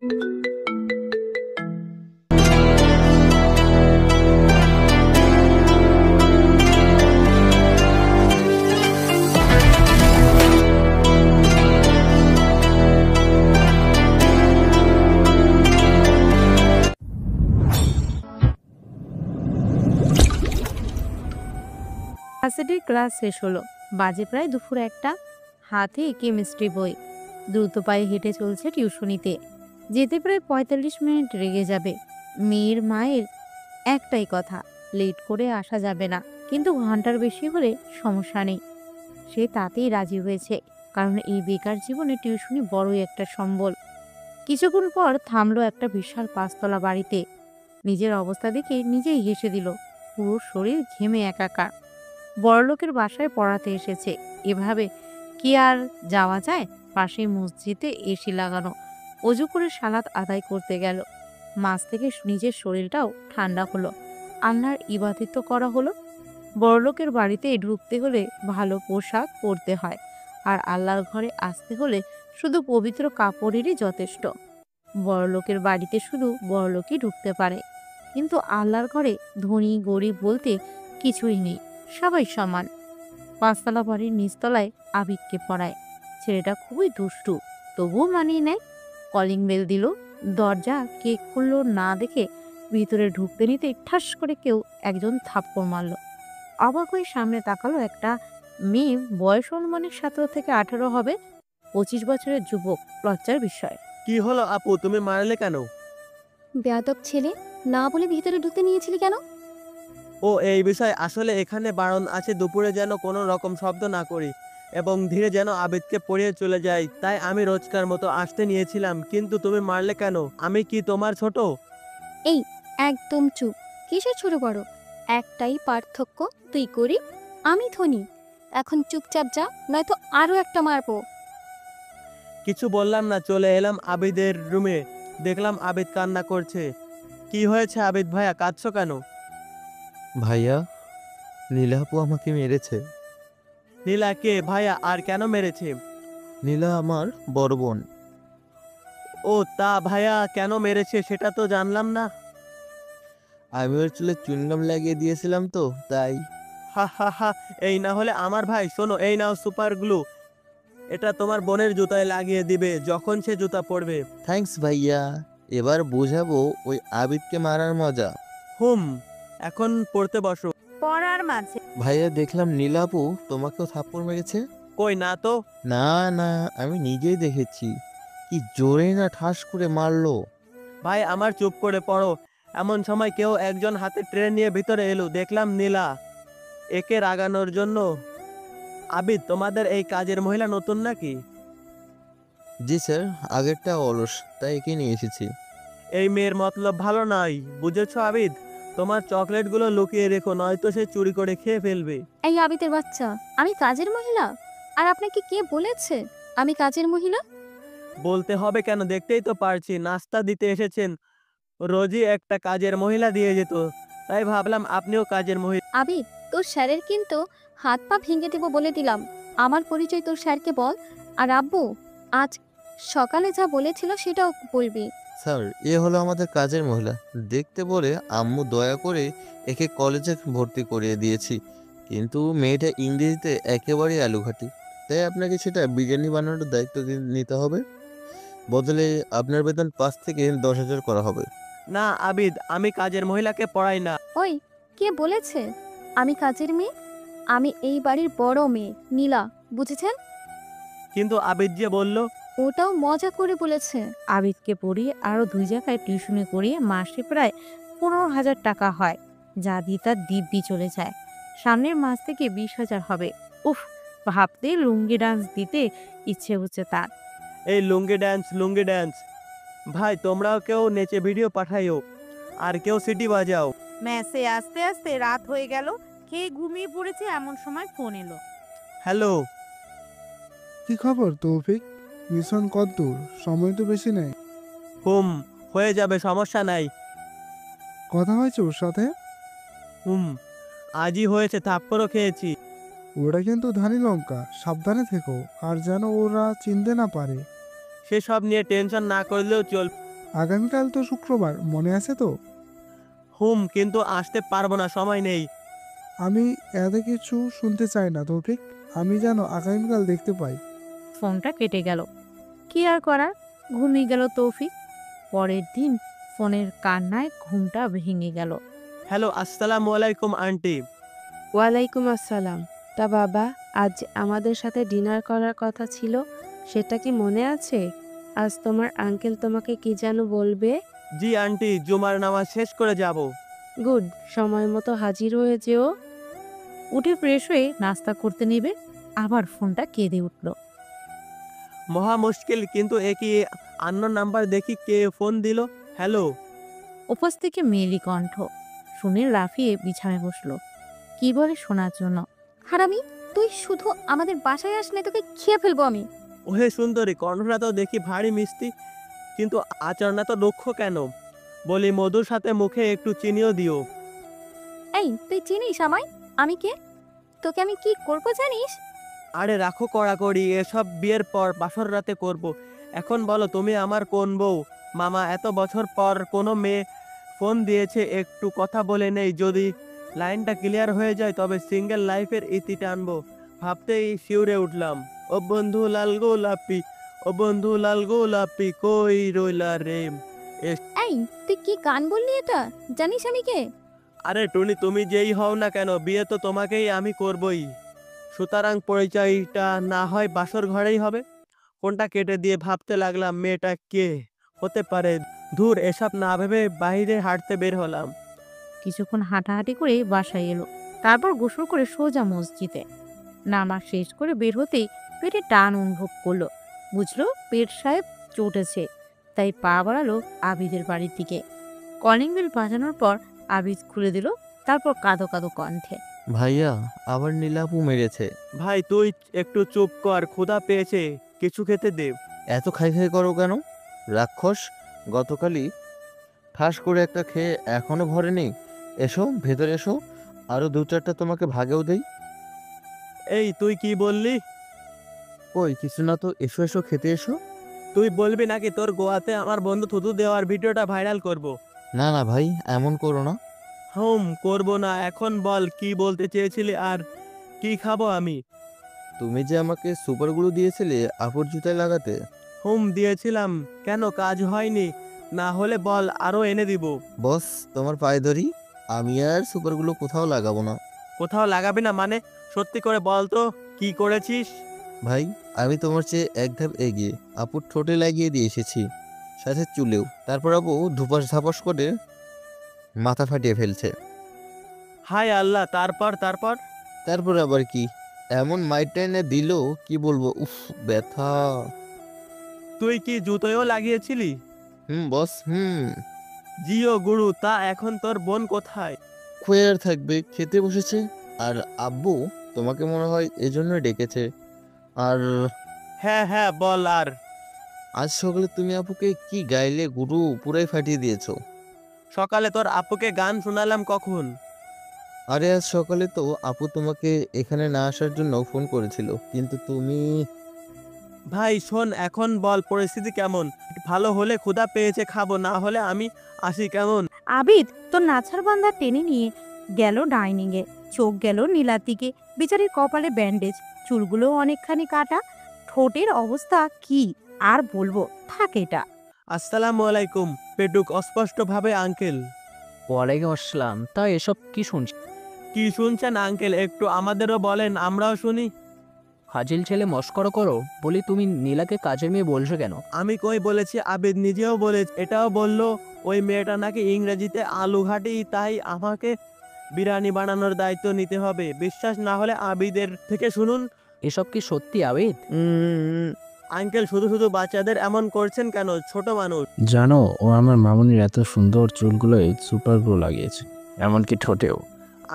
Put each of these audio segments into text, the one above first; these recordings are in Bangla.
ভার্সিটির ক্লাস শেষ হলো, বাজে প্রায় দুপুর একটা। হাতে কেমিস্ট্রি বই, দ্রুত পায়ে হেঁটে চলছে টিউশনিতে। যেতে প্রায় ৪৫ মিনিট লেগে যাবে। মেয়ের মায়ের একটাই কথা, লেট করে আসা যাবে না, কিন্তু ঘন্টার বেশি হলে সমস্যা নেই। সে তাতেই রাজি হয়েছে, কারণ এই বেকার জীবনে টিউশনি বড়ই একটা সম্বল। কিছুক্ষণ পর থামলো একটা বিশাল ৫ তলা বাড়িতে। নিজের অবস্থা দেখে নিজেই হেসে দিল। পুরো শরীর ঘেমে একাকার। বড়লোকের বাসায় পড়াতে এসেছে, এভাবে কি আর যাওয়া যায়? পাশেই মসজিদে এসি লাগানো। অজু করে সালাত আদায় করতে গেল। মাঝ থেকে নিজের শরীরটাও ঠান্ডা হলো। আল্লাহর ইবাদত তো করা হলো। বড়লোকের বাড়িতে ঢুকতে হলে ভালো পোশাক পরতে হয়, আর আল্লাহর ঘরে আসতে হলে শুধু পবিত্র কাপড়েরই যথেষ্ট। বড়লোকের বাড়িতে শুধু বড়লোকই ঢুকতে পারে, কিন্তু আল্লাহর ঘরে ধনী গরিব বলতে কিছুই নেই, সবাই সমান। ৫ তলা বাড়ির নিচতলায় আবিদকে পড়ায়। ছেলেটা খুবই দুষ্টু, তবুও মানিয়ে নেয়। কলিং বেল দিল। দরজা কে খুললো না দেখে ভিতরে ঢুকতে নিতে ঠাস করে কেউ একজন থাপ্পড় মারল। অবাক হয়ে সামনে তাকালো একটা মেয়ে, বয়স অনুমানিক ১৭ থেকে ১৮ হবে। ২৫ বছরের যুবক, লজ্জার বিষয়। কি হলো আপু, তুমি মারলে কেন? বেয়াদব ছেলে, না বলে ভিতরে ঢুকতে নিয়েছিলি কেন? ও এই বিষয় আসলে এখানে বারণ আছে দুপুরে যেন কোনো রকম শব্দ না করি এবং ধীরে যেন আবিদকে পড়িয়ে চলে যাই, তাই আমি রোজকার মতো আসতে নিয়েছিলাম। কিন্তু তুমি মারলে কেন? আমি কি তোমার ছোট? এই, একদম চুপ। কিসের ছোট বড়? একটাই পার্থক্য, তুই গরিব, আমি ধনী। এখন চুপচাপ যা, নয়তো আরো একটা মারবো। কিছু বললাম না, চলে এলাম আবিদের রুমে। দেখলাম আবিদ কান্না করছে। কি হয়েছে আবিদ ভাইয়া, কাঁদছো কেন? ভাইয়া, নীলা আপু আমাকে মেরেছে। নীলা কে ভাইয়া, আর কেন মেরেছে? নীলা আমার বড় বোন। ও তা ভাইয়া, কেন মেরেছে সেটা তো জানলাম না। আমি ওর চুলে চুইংগাম লাগিয়ে দিয়েছিলাম তো তাই। হা হা হা, এই না হলে আমার ভাই। শোনো, এই নাও সুপার গ্লু, এটা তোমার বোনের জুতায় লাগিয়ে দিবে যখন সে জুতা পরবে। থ্যাঙ্কস ভাইয়া, এবার বোঝাবো ওই আবিদকে মারার মজা। হুম, এখন পড়তে বসো। পড়ার মাঝে ভাইয়া, দেখলাম নীলা আপু তোমাকেও থাপ্পড় মেরেছে। কই না তো। না না, আমি নিজেই দেখেছি, কি জোরে না ঠাস করে মারলো। ভাই আমার, চুপ করে পড়ো। এমন সময় কেউ একজন হাতে ট্রেন নিয়ে ভিতরে এলো। দেখলাম নীলা। একে রাগানোর জন্য। আবিদ, তোমাদের এই কাজের মহিলা নতুন নাকি? জি স্যার, আগেরটা অলস, তাই একে নিয়ে এসেছি। এই মেয়ের মতলব ভালো নয়, বুঝেছো আবিদ? তোমার চকলেটগুলো লুকিয়ে রেখো, নয়তো সে চুরি করে খেয়ে ফেলবে। এই আবিদের বাচ্চা, আমি কাজের মহিলা? আর আপনাকে কে বলেছে আমি কাজের মহিলা? বলতে হবে কেন, দেখতেই তো পারছি নাস্তা দিতে এসেছেন। রোজই একটা কাজের মহিলা দিয়ে যেত, তাই ভাবলাম আপনিও কাজের মহিলা। আবিদ, তোর স্যারের কিন্তু হাত পা ভেঙে দেবো বলে দিলাম। আমার পরিচয় তোর স্যারকে বল। আর আব্বু আজ সকালে যা বলেছিল সেটাও বলবি। স্যার, এ হলো আমাদের কাজের মহিলা। দেখতে বলে আম্মু দয়া করে একে কলেজে ভর্তি করিয়ে দিয়েছি, কিন্তু মেয়েটা ইংরেজিতে একেবারেই আলুঘাটি, তাই আপনাকে সেটা বিরিয়ানি বানানোর দায়িত্ব নিতে হবে। বদলে আপনার বেতন ৫ থেকে ১০,০০০ করা হবে। না আবিদ, আমি কাজের মহিলাকে পড়াই না। ওই, কে বলেছে আমি কাজের মেয়ে? আমি এই বাড়ির বড় মেয়ে নীলা, বুঝেছেন? কিন্তু আবিদ যে বলল। ওটাও মজা করে বলেছে। আবিদকে পড়িয়ে আরো ২ জায়গায় টিউশনি করিয়ে মাসে প্রায় ১৫,০০০ টাকা হয়, যা দিয়ে তার দিব্যি চলে যায়। সামনের মাস থেকে ২০,০০০ হবে। উফ, ভাবতে লুঙ্গি ডান্স দিতে ইচ্ছে হচ্ছে তার। এই লুঙ্গি ড্যান্স, লুঙ্গি ড্যান্স। ভাই তোমরাও কেউ নেচে ভিডিও পাঠাইও, আর কেউ সিটি বাজাও। ম্যাসে আসতে আসতে রাত হয়ে গেল। খেয়ে ঘুমিয়ে পড়েছে, এমন সময় ফোন এলো। হ্যালো। কি খবর তৌফিক? মিশন কতদূর? সময় তো বেশি নেই। হুম, হয়ে যাবে, সমস্যা নাই। কথা হয়েছে ওর সাথে? হুম, আজই হয়েছে, থাপ্পড়ও খেয়েছি। ওরা কিন্তু ধানি লঙ্কা, সাবধানে থেকো, আর যেন ওরা চিনতে না পারে। সেসব নিয়ে টেনশন না করলেও চল। আগামীকাল তো শুক্রবার, মনে আছে তো? কিন্তু আসতে পারবো না, সময় নেই। আমি এত কিছু শুনতে চাই না তৌফিক। আমি যেন আগামীকাল দেখতে পাই। ফোনটা কেটে গেল। কি আর করার, ঘুমিয়ে গেল তৌফিক। পরের দিন ফোনের কান্নায় ঘুমটা ভেঙে গেল। হ্যালো, আসসালামু আলাইকুম আন্টি। ওয়ালাইকুম আসসালাম। তা বাবা, আজ আমাদের সাথে ডিনার করার কথা ছিল, সেটা কি মনে আছে? আজ তোমার আঙ্কেল তোমাকে কি যেন বলবে? জি আন্টি, জুমার নামাজ শেষ করে যাব। গুড, সময় মতো হাজির হয়ে যেও। উঠে ফ্রেশ হয়ে নাস্তা করতে নেবে, আবার ফোনটা কেঁদে উঠল। মহা মুশকিল, কিন্তু একই আননোন নাম্বার দেখি কে ফোন দিল। হ্যালো। উপোস থেকে মেয়েলি কণ্ঠ শুনে লাফিয়ে বিছানায় বসলো, কি বলে শোনার জন্য। হারামি, তুই শুধু আমাদের বাসায় আসলে তোকে খেয়ে ফেলবো আমি। ওহে সুন্দরী, কণ্ঠটা তো দেখি ভারী মিষ্টি, কিন্তু আচরণটা তো দক্ষ কেন? বলি মধুর সাথে মুখে একটু চিনিও দিও। এই, তুই চিনিস আমায়? আমি কে? তোকে আমি কি করবো জানিস? আরে রাখো কড়াকড়ি, এসব বিয়ের পর বাসর রাতে করব। এখন বলো তুমি আমার কোন বউ? মামা, এত বছর পর কোনো মেয়ে ফোন দিয়েছে, একটু কথা বলে নেই। যদি লাইনটা ক্লিয়ার হয়ে যায় তবে সিঙ্গেল লাইফের ইতি টানবো। ভাবতেই শিউরে উঠলাম। ও বন্ধু লাল গোলাপি, ও বন্ধু লাল গোলাপি, কই রইলা রে? এই, তুই কি গান বললি এটা? জানিস আমি কে? আরে টুনি, তুমি যেই হও না কেন, বিয়ে তো তোমাকেই আমি করবই। সুতরাং পরিচয়টা না হয় বাসর ঘরেই হবে। ফোনটা কেটে দিয়ে ভাবতে লাগলাম, মেয়েটা কে হতে পারে। দূর, এসব না ভেবে বাইরে হাঁটতে বের হলাম। কিছুক্ষণ হাঁটাহাঁটি করে বাসায় এলো, তারপর গোসল করে সোজা মসজিদে। নামাজ শেষ করে বের হতেই পেটে টান অনুভব করলো। বুঝলো পেট সাহেব চটেছে, তাই পা বাড়ালো আবিদের বাড়ির দিকে। কলিং বেল বাজানোর পর আবিদ খুলে দিল, তারপর কাঁদো কাঁদো কণ্ঠে। ভাইয়া, আবার নীলাপু মেরেছে। ভাই তুই একটু চুপ কর, ক্ষুধা পেয়েছে, কিছু খেতে দে। এত খাই খাই করো কেন? রাক্ষস, গতকালই ঠাস করে একটা খেয়ে এখনো ভরেনি। এসো ভেতরে এসো, আরো দু চারটা তোমাকে ভাগেও দেই। এই তুই কি বললি? কই কিছু না তো, এসো এসো খেতে এসো। তুই বলবি নাকি তোর গোয়াতে আমার বন্ধু থুতু দেওয়ার ভিডিওটা ভাইরাল করব? না না ভাই, এমন করো না। করব না। এখন বল কি বলতে চেয়েছিলি, আর কি খাবো আমি? তুমি যে আমাকে সুপারগুলো দিয়েছিলে আপুর জুতায় লাগাতে। দিয়েছিলাম, কেন কাজ হয়নি? না হলে বল, আরো এনে দিব। বস, তোমার পায়ে ধরি, আমি আর সুপারগুলো কোথাও লাগাবো না। কোথাও লাগাবি না মানে? সত্যি করে বল তো, কি করেছিস? ভাই, আমি তোমার চেয়ে এক ধাপ এগিয়ে আপুর ঠোঁটে লাগিয়ে দিয়ে এসেছি, সাথে চুলেও। তারপর আপু ধুপাস ধাপাস করে মাথা ফাটিয়ে ফেলছে। হায় আল্লাহ, তারপর তারপর তারপর আবার কি, এমন মাইট এনে দিল, কি বলবো, উফ ব্যথা। তুই কি জুতোও লাগিয়েছিলি? বস, জিও গুরু, তা এখন তোর বোন কোথায়? খুঁয়ে আর থাকবে, খেতে বসেছে। আর আব্বু তোমাকে মনে হয় এজন্য ডেকেছে। আর হ্যাঁ হ্যাঁ, বল আর। আজ সকালে তুমি আপুকে কি গাইলে গুরু, পুরাই ফাটিয়ে দিয়েছো। সকালে তোর আপুকে গান শোনালাম কখন? আরে আজ সকালে তো আপু তোমাকে এখানে না আসার জন্য ফোন করেছিল, কিন্তু তুমি। ভাই শোন, এখন বল পরিস্থিতি কেমন? ভালো হলে ক্ষুধা পেয়েছে খাবো, না হলে আমি আসি, কেমন? আবিদ তোর নাছার বান্ধা টেনে নিয়ে গেল ডাইনিং এ। চোখ গেল নীলার দিকে। বেচারির কপালে ব্যান্ডেজ, চুলগুলো অনেকখানি কাটা। ঠোঁটের অবস্থা কি আর বলবো, থাক এটা। আসসালামু আলাইকুম। পেটুক অস্পষ্ট ভাবে আঙ্কেল। ওয়ালাইকুম আসসালাম। তা এসব কি শুনছি? কি শুনছেন আঙ্কেল, একটু আমাদেরও বলেন, আমরাও শুনি। ফাজিল ছেলে মস্করা করো। বলি, তুমি নীলাকে কাজের মেয়ে বলছো কেন? আমি কই বলেছি, আবিদ নিজেও বলেছে, এটাও বললো ওই মেয়েটা নাকি ইংরেজিতে আলু ঘাটি, তাই আমাকে বিরিয়ানি বানানোর দায়িত্ব নিতে হবে। বিশ্বাস না হলে আবিদের থেকে শুনুন। এসব কি সত্যি আবিদ? আঙ্কেল, শুধু শুধু বাচ্চাদের এমন করছেন কেন? ছোট মানুষ। জানো, ও আমার মামুনির এত সুন্দর চুলগুলোয় সুপার গ্লো লাগিয়েছে, এমনকি ঠোঁটেও।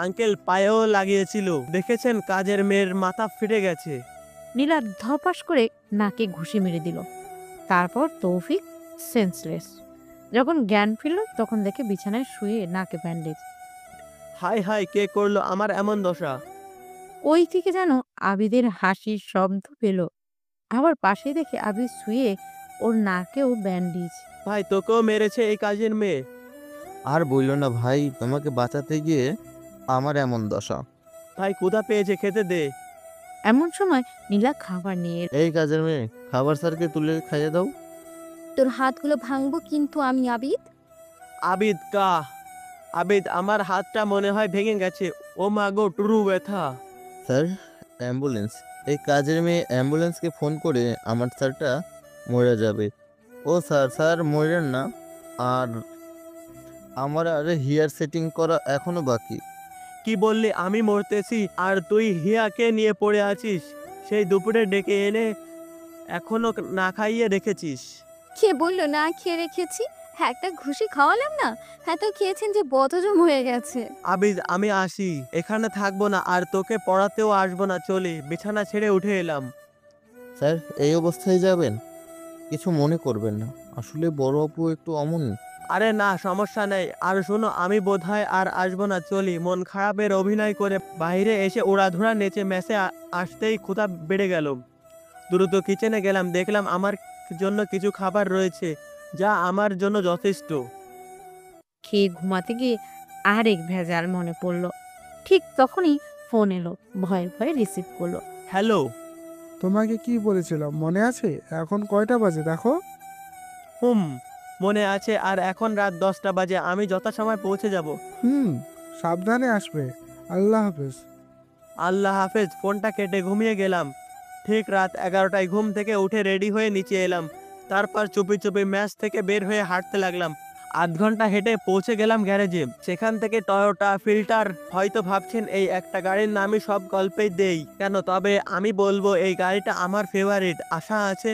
আঙ্কেল পায়েও লাগিয়েছিল, দেখেছেন? কাজের মেয়ের মাথা ফেটে গেছে। নীলা ধপাস করে নাকে ঘুষি মেরে দিল। তারপর তৌফিক সেন্সলেস। যখন জ্ঞান ফিরল তখন দেখে বিছানায় শুয়ে নাকে ব্যান্ডেজ। হাই হাই, কে করলো আমার এমন দশা? ওই থেকে যেন আবিদের হাসির শব্দ পেল। আবার পাশে দেখে আবিদ শুয়ে, ওর নাকেও ব্যান্ডেজ। ভাই তোকেও মেরেছে এই কাজের মেয়ে? আর বললো না ভাই, তোমাকে বাঁচাতে গিয়ে আমার এমন দশা। ভাই ক্ষুধা পেয়েছে, খেতে দে। এমন সময় নীলা খাবার নিয়ে এলো। এই কাজের মেয়ে, খাবার স্যারকে তুলে খাইয়ে দাও। তোর হাতগুলো ভাঙবো কিন্তু আমি আবিদ। আবিদ কা? আবিদ, আমার হাতটা মনে হয় ভেঙে গেছে। ও মা গো, টুরু ব্যথা। Sir, ambulance. এই কাজের মেয়ে অ্যাম্বুলেন্সকে ফোন করে আমার স্যারটা মরে যাবে। ও স্যার, স্যার মরেন না। আর আমার আরে হেয়ার সেটিং করা এখনো বাকি। কি বললি? আমি মরতেছি আর তুই হিয়াকে নিয়ে পড়ে আছিস? সেই দুপুরে ডেকে এনে এখনো না খাইয়ে রেখেছিস। কে বললো না খেয়ে রেখেছি? একটা ঘুষি খাওয়ালাম না, এত খেয়েছেন যে বদহজম হয়ে গেছে। আবিদ, আমি আসি, এখানে থাকবো না আর তোকে পড়াতেও আসবো না, চলি। বিছানা ছেড়ে উঠে এলাম। স্যার, এই অবস্থায় যাবেন? কিছু মনে করবেন না, আসলে বড় আপু একটু অমন। আরে না, সমস্যা নেই। আর শোনো, আমি বোধহয় আর আসবো না, চলি। মন খারাপের অভিনয় করে বাইরে এসে উড়াধুরা নেচে মেসে আসতেই ক্ষুধা বেড়ে গেল। দ্রুত কিচেনে গেলাম, দেখলাম আমার জন্য কিছু খাবার রয়েছে, যা আমার জন্য যথেষ্ট। খেয়ে ঘুমাতে গিয়ে আরেক ভেজাল মনে পড়লো। ঠিক তখনই ফোন এলো। ভয়ে ভয়ে রিসিভ করলো। হ্যালো। তোমাকে কি বলেছিলাম মনে আছে? এখন কয়টা বাজে দেখো। মনে আছে। আর এখন রাত 10টা বাজে। আমি যথাসময় পৌঁছে যাব। সাবধানে আসবে। আল্লাহ হাফেজ। আল্লাহ হাফেজ। ফোনটা কেটে ঘুমিয়ে গেলাম। ঠিক রাত 11টায় ঘুম থেকে উঠে রেডি হয়ে নিচে এলাম। তারপর চুপি চুপি ম্যাচ থেকে বের হয়ে হাঁটতে লাগলাম। আধ ঘন্টা হেঁটে পৌঁছে গেলাম গ্যারেজে। সেখান থেকে টয়োটা ফিল্টার। হয়তো ভাবছেন এই একটা গাড়ির নামই সব গল্পেই দেই কেন, তবে আমি বলবো এই গাড়িটা আমার ফেভারিট। আশা আছে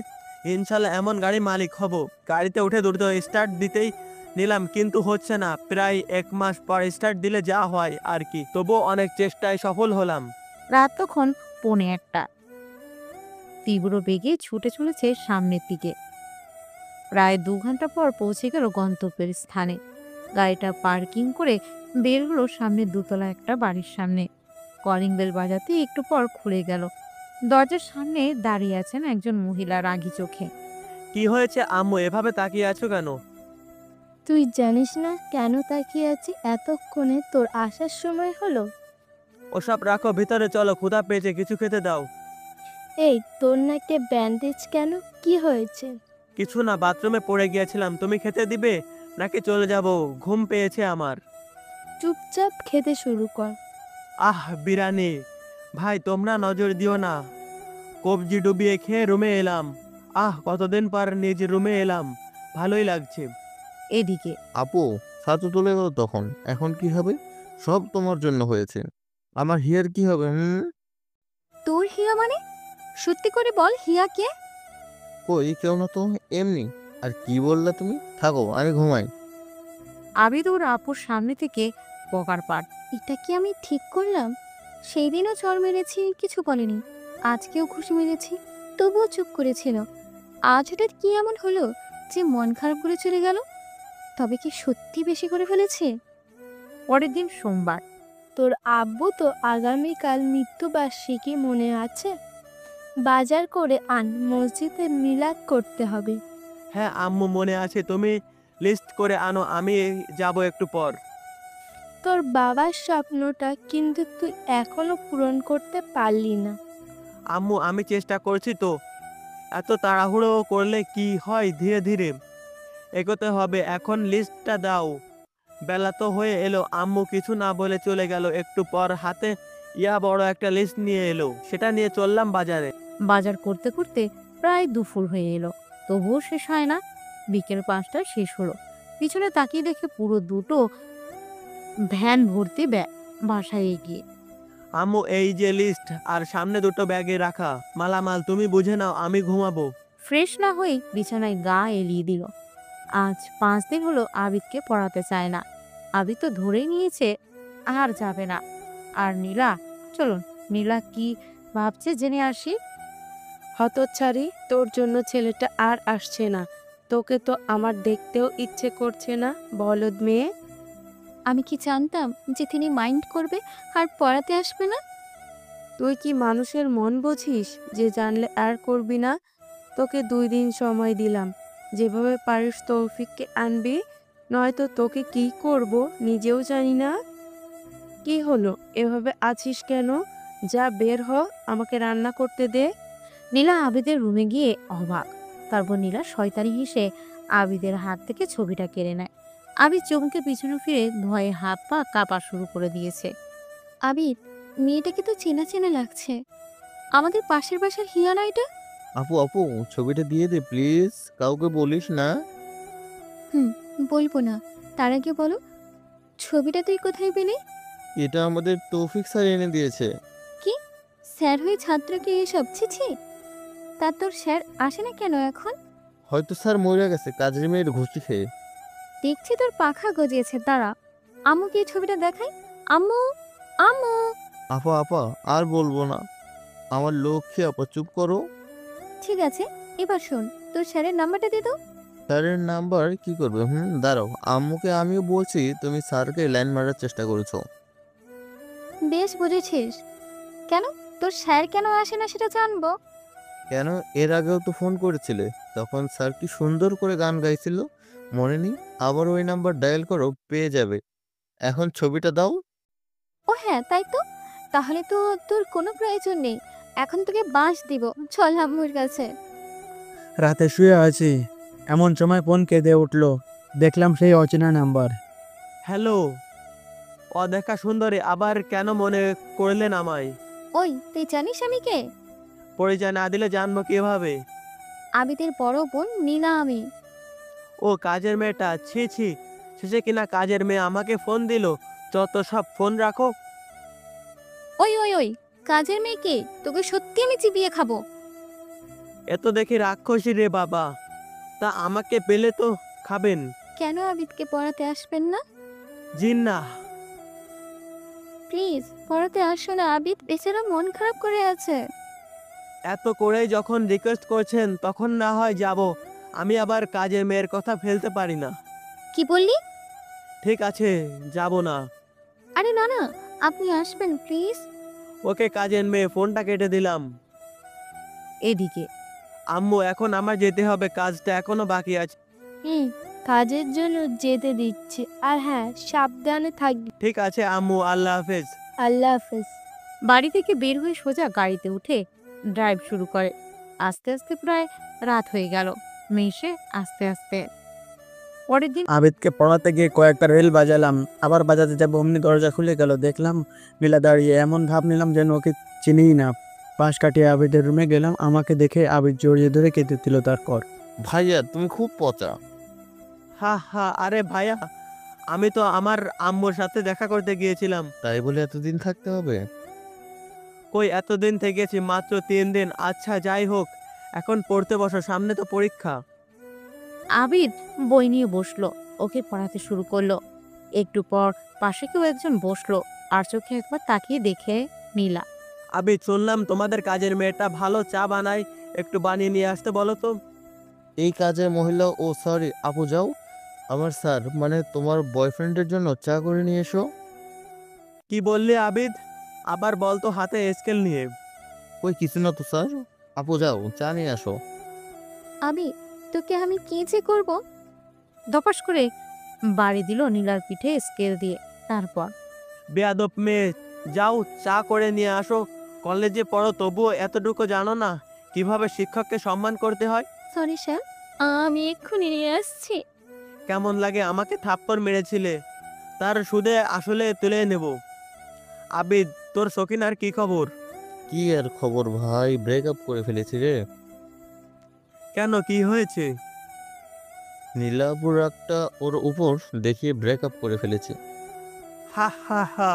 ইনশাল্লাহ এমন গাড়ি মালিক হব। গাড়িতে উঠে দ্রুত স্টার্ট দিতেই নিলাম, কিন্তু হচ্ছে না। প্রায় 1 মাস পর স্টার্ট দিলে যা হয় আর কি। তবুও অনেক চেষ্টায় সফল হলাম। রাত তখন 1:45। তীব্র বেগে ছুটে চলেছে সামনের দিকে। প্রায় 2 ঘন্টা পর পৌঁছে গেল গন্তব্যের স্থানে। গাড়িটা পার্কিং করে বের হলো সামনের দোতলা একটা বাড়ির সামনে। কলিং বেল বাজাতে একটু পর খুলে গেল। দরজার সামনে দাঁড়িয়ে আছেন একজন মহিলা রাগী চোখে। কি হয়েছে আম্মু, এভাবে তাকিয়ে আছো কেন? তুই জানিস না কেন তাকিয়ে আছি? এতক্ষণে তোর আসার সময় হলো। ওসব রাখো, ভিতরে চলো, ক্ষুধা পেয়েছে, কিছু খেতে দাও। এই তোর নাকে ব্যান্ডেজ কেন? কি হয়েছে? কিছু না, বাথরুমে পড়ে গিয়েছিলাম। তুমি খেতে দিবে নাকি চলে যাব? ঘুম পেয়েছে আমার। চুপচাপ খেতে শুরু কর। বিরিয়ানি। ভাই তোমরা নজর দিও না। কবজি ডুবিয়ে খেয়ে রুমে এলাম। কতদিন পর নিজ রুমে এলাম, ভালোই লাগছে। এদিকে আপু, ছাতু তুলে গেল তখন। এখন কি হবে? সব তোমার জন্য হয়েছে। আমার হিয়ার কি হবে? তোর হিয়া মানে? সত্যি করে বল, হিয়া কে? কই, কেউ না তো, এমনি। আর কি বললা তুমি? থাকো, আমি ঘুমাই। আবিদ ওর আপুর সামনে থেকে পকার পাট। এটা কি আমি ঠিক করলাম? সেই দিনও চর মেরেছি, কিছু বলেনি। আজকেও ঘুষি মেরেছি, তবুও চুপ করেছিল। আজ হঠাৎ কি এমন হলো যে মন খারাপ করে চলে গেল? তবে কি সত্যি বেশি করে ফেলেছে? পরের দিন সোমবার। তোর আব্বু তো আগামীকাল মৃত্যুবার্ষিকী, মনে আছে? বাজার করে আন, মসজিদে মিলাদ করতে হবে। হ্যাঁ আম্মু, মনে আছে। তুমি লিস্ট করে আনো, আমি যাব একটু পর। তোর বাবার স্বপ্নটা কিন্তু তুই এখনো পূরণ করতে পারলি না। আম্মু, আমি চেষ্টা করছি তো। এত তাড়াহুড়ো করলে কি হয়? ধীরে ধীরে এগোতে হবে। এখন লিস্টটা দাও। বেলা তো হয়ে এলো। আম্মু কিছু না বলে চলে গেল। একটু পর হাতে বড় একটা লিস্ট নিয়ে এলো। সেটা নিয়ে চললাম বাজারে। বাজার করতে করতে প্রায় দুপুর হয়ে এলো, তবুও শেষ হয় না। বিকেল 5টায় শেষ হলো। পিছনে তাকিয়ে দেখে পুরো 2টো ভ্যান ভর্তি ব্যাগ। বাসায় এগিয়ে আম্মু, এই যে লিস্ট, আর সামনে 2টো ব্যাগে রাখা মালামাল। তুমি বুঝে নাও, আমি ঘুমাবো। ফ্রেশ না হয়ে বিছানায় গা এলিয়ে দিল। আজ 5 দিন হলো আবিদকে পড়াতে চায় না। আবিদ তো ধরেই নিয়েছে আর যাবে না। আর নীলা, চলুন নীলা কি ভাবছে জেনে আসি। হতচ্ছাড়ি, তোর জন্য ছেলেটা আর আসছে না। তোকে তো আমার দেখতেও ইচ্ছে করছে না, বলদ মেয়ে। আমি কি জানতাম যে তিনি মাইন্ড করবে আর পড়াতে আসবে না? তুই কি মানুষের মন বুঝিস যে জানলে আর করবি না? তোকে 2 দিন সময় দিলাম, যেভাবে পারিস তৌফিককে আনবি, নয়তো তোকে কি করব নিজেও জানি না। কি হলো, এভাবে আছিস কেন? যা বের হ, আমাকে রান্না করতে দে। নীলা আবিদের রুমে গিয়ে অবাক। তারপর নীলা শয়তানি হেসে আবিদের হাত থেকে ছবিটা কেড়ে নেয়। আবিদ চমকে পিছনে ফিরে ভয়ে হাত পা কাঁপা শুরু করে দিয়েছে। আবিদ, মেয়েটাকে তো চেনা চেনা লাগছে। আমাদের পাশের বাসার হিয়া না এটা? আপু আপু, ছবিটা দিয়ে দে প্লিজ, কাউকে বলিস না। বলবো না। তার আগে বলো, ছবিটা তুই কোথায় পেলি? এটা আমাদের তৌফিক স্যার এনে দিয়েছে। কি, স্যার হয়ে ছাত্রকে এসব? ছি! তা তোর স্যার আসে না কেন এখন? হয়তো স্যার মরে গেছে কাজের মেয়ের ঘুষি খেয়ে। দেখছি তোর পাখা গজিয়েছে, দাঁড়া আম্মুকে এই ছবিটা দেখাই। আম্মু, আম্মু। আপা আপা, আর বলবো না। আমার লক্ষ্মী আপা, চুপ করো। ঠিক আছে, এবার শোন, তোর স্যারের নাম্বারটা দে তো। স্যারের নাম্বার কি করবে? দাঁড়াও, আম্মুকে আমিও বলছি তুমি স্যারকে লাইন মারার চেষ্টা করেছো। বেশ বুঝেছিস। কেন, তোর স্যার কেন আসে না সেটা জানবো। কেন, এর আগেও তো ফোন করেছিলে, তখন স্যার কি সুন্দর করে গান গাইছিল, মনে নেই? আবার ওই নাম্বার ডায়াল করো, পেয়ে যাবে। এখন ছবিটা দাও। ও হ্যাঁ, তাই তো। তাহলে তো তোর কোনো প্রয়োজন নেই, এখন তোকে বাঁশ দিব। চল আম্মুর কাছে। রাতে শুয়ে আছি, এমন সময় ফোন কেঁদে উঠলো। দেখলাম সেই অচেনা নাম্বার। হ্যালো, অদেখা সুন্দরী, আবার কেন মনে করলেন আমায়? ওই, তুই জানিস আমি কে? পরিচয় না দিলে জানবো কিভাবে? আবিদের বড় বোন নীলা আমি। ও কাজের মেয়েটা, ছি ছি। শেষে কিনা কাজের মেয়ে আমাকে ফোন দিল। যত সব, ফোন রাখো। ওই ওই ওই, কাজের মেয়ে কে? তোকে সত্যি আমি চিবিয়ে খাবো। এত দেখি রাক্ষসী রে বাবা। তা আমাকে পেলে তো খাবেন। কেন আবিদকে পড়াতে আসবেন না? জিন্না। প্লিজ পড়াতে আসো না, আবিদ বেচারা মন খারাপ করে আছে। এত করেই যখন রিকোয়েস্ট করছেন তখন না হয় যাব। আমি আবার কাজের মেয়ের কথা ফেলতে পারি না। কি বললি? ঠিক আছে, যাব না। আরে না না, আপনি আসবেন প্লিজ। ওকে কাজের মেয়ে, ফোনটা কেটে দিলাম। এদিকে আম্মু, এখন আমার যেতে হবে, কাজটা এখনো বাকি আছে। কাজের জন্য যেতে দিচ্ছে, আর হ্যাঁ, সাবধানে থাকবি। ঠিক আছে আম্মু, আল্লাহ হাফেজ। আল্লাহ হাফেজ। বাড়ি থেকে বের হয়ে সোজা গাড়িতে উঠে ড্রাইভ শুরু করে। আস্তে আস্তে প্রায় রাত হয়ে গেল। মেশে আস্তে আস্তে পরের দিন আবিদকে পড়াতে গিয়ে কয়েকটা রেল বাজালাম, আবার বাজাতে যাবো অমনি দরজা খুলে গেল। দেখলাম নীলা দাঁড়িয়ে, এমন ভাব নিলাম যেন ওকে চিনিই না। পাশ কাটিয়ে আবিদের রুমে গেলাম, আমাকে দেখে আবিদ জড়িয়ে ধরে কেঁদে দিল। তারপর ভাইয়া তুমি খুব পচা। হা হা, আরে ভাইয়া, আমি তো আমার আম্মুর সাথে দেখা করতে গিয়েছিলাম। তাই বলে এতদিন থাকতে হবে? কই এতদিন থেকেছি, মাত্র 3 দিন। আচ্ছা যাই হোক, এখন পড়তে বসো, সামনে তো পরীক্ষা। আবিদ বই নিয়ে বসলো, ওকে পড়াতে শুরু করলো। একটু পর পাশে কেউ একজন বসলো, আর চোখে একবার তাকিয়ে দেখে নীলা। আবিদ, শুনলাম তোমাদের কাজের মেয়েটা ভালো চা বানায়, একটু বানিয়ে নিয়ে আসতে বলো তো। এই কাজের মহিলা, ও সরি আপু, যাও। আমার স্যার, মানে তোমার বয়ফ্রেন্ডের জন্য চা করে নিয়ে এসো। কি বললি আবিদ? আবার বল তো, হাতে স্কেল নিয়ে। ওই কিছু না তো স্যার। আপু যাও, চা নিয়ে আসো। আবিদ, তোকে আমি কি যে করব। ধপাস করে বাড়ি দিল নীলার পিঠে স্কেল দিয়ে। তারপর বেয়াদব মেয়ে, যাও চা করে নিয়ে আসো। কলেজে পড়ো, তবুও এতটুকু জানো না কিভাবে শিক্ষককে সম্মান করতে হয়? সরি স্যার, আমি এক্ষুনি নিয়ে আসছি। কেমন লাগে আমাকে থাপ্পড় মেরেছিলে, তার সুদে আসলে তুলে নেব। আবিদ, তোর সকিনার কি খবর? কি আর খবর ভাই, ব্রেকআপ করে ফেলেছি রে। কেন, কি হয়েছে? নীলাপুর একটা ওর উপর দেখিয়ে ব্রেকআপ করে ফেলেছি। হা হা হা।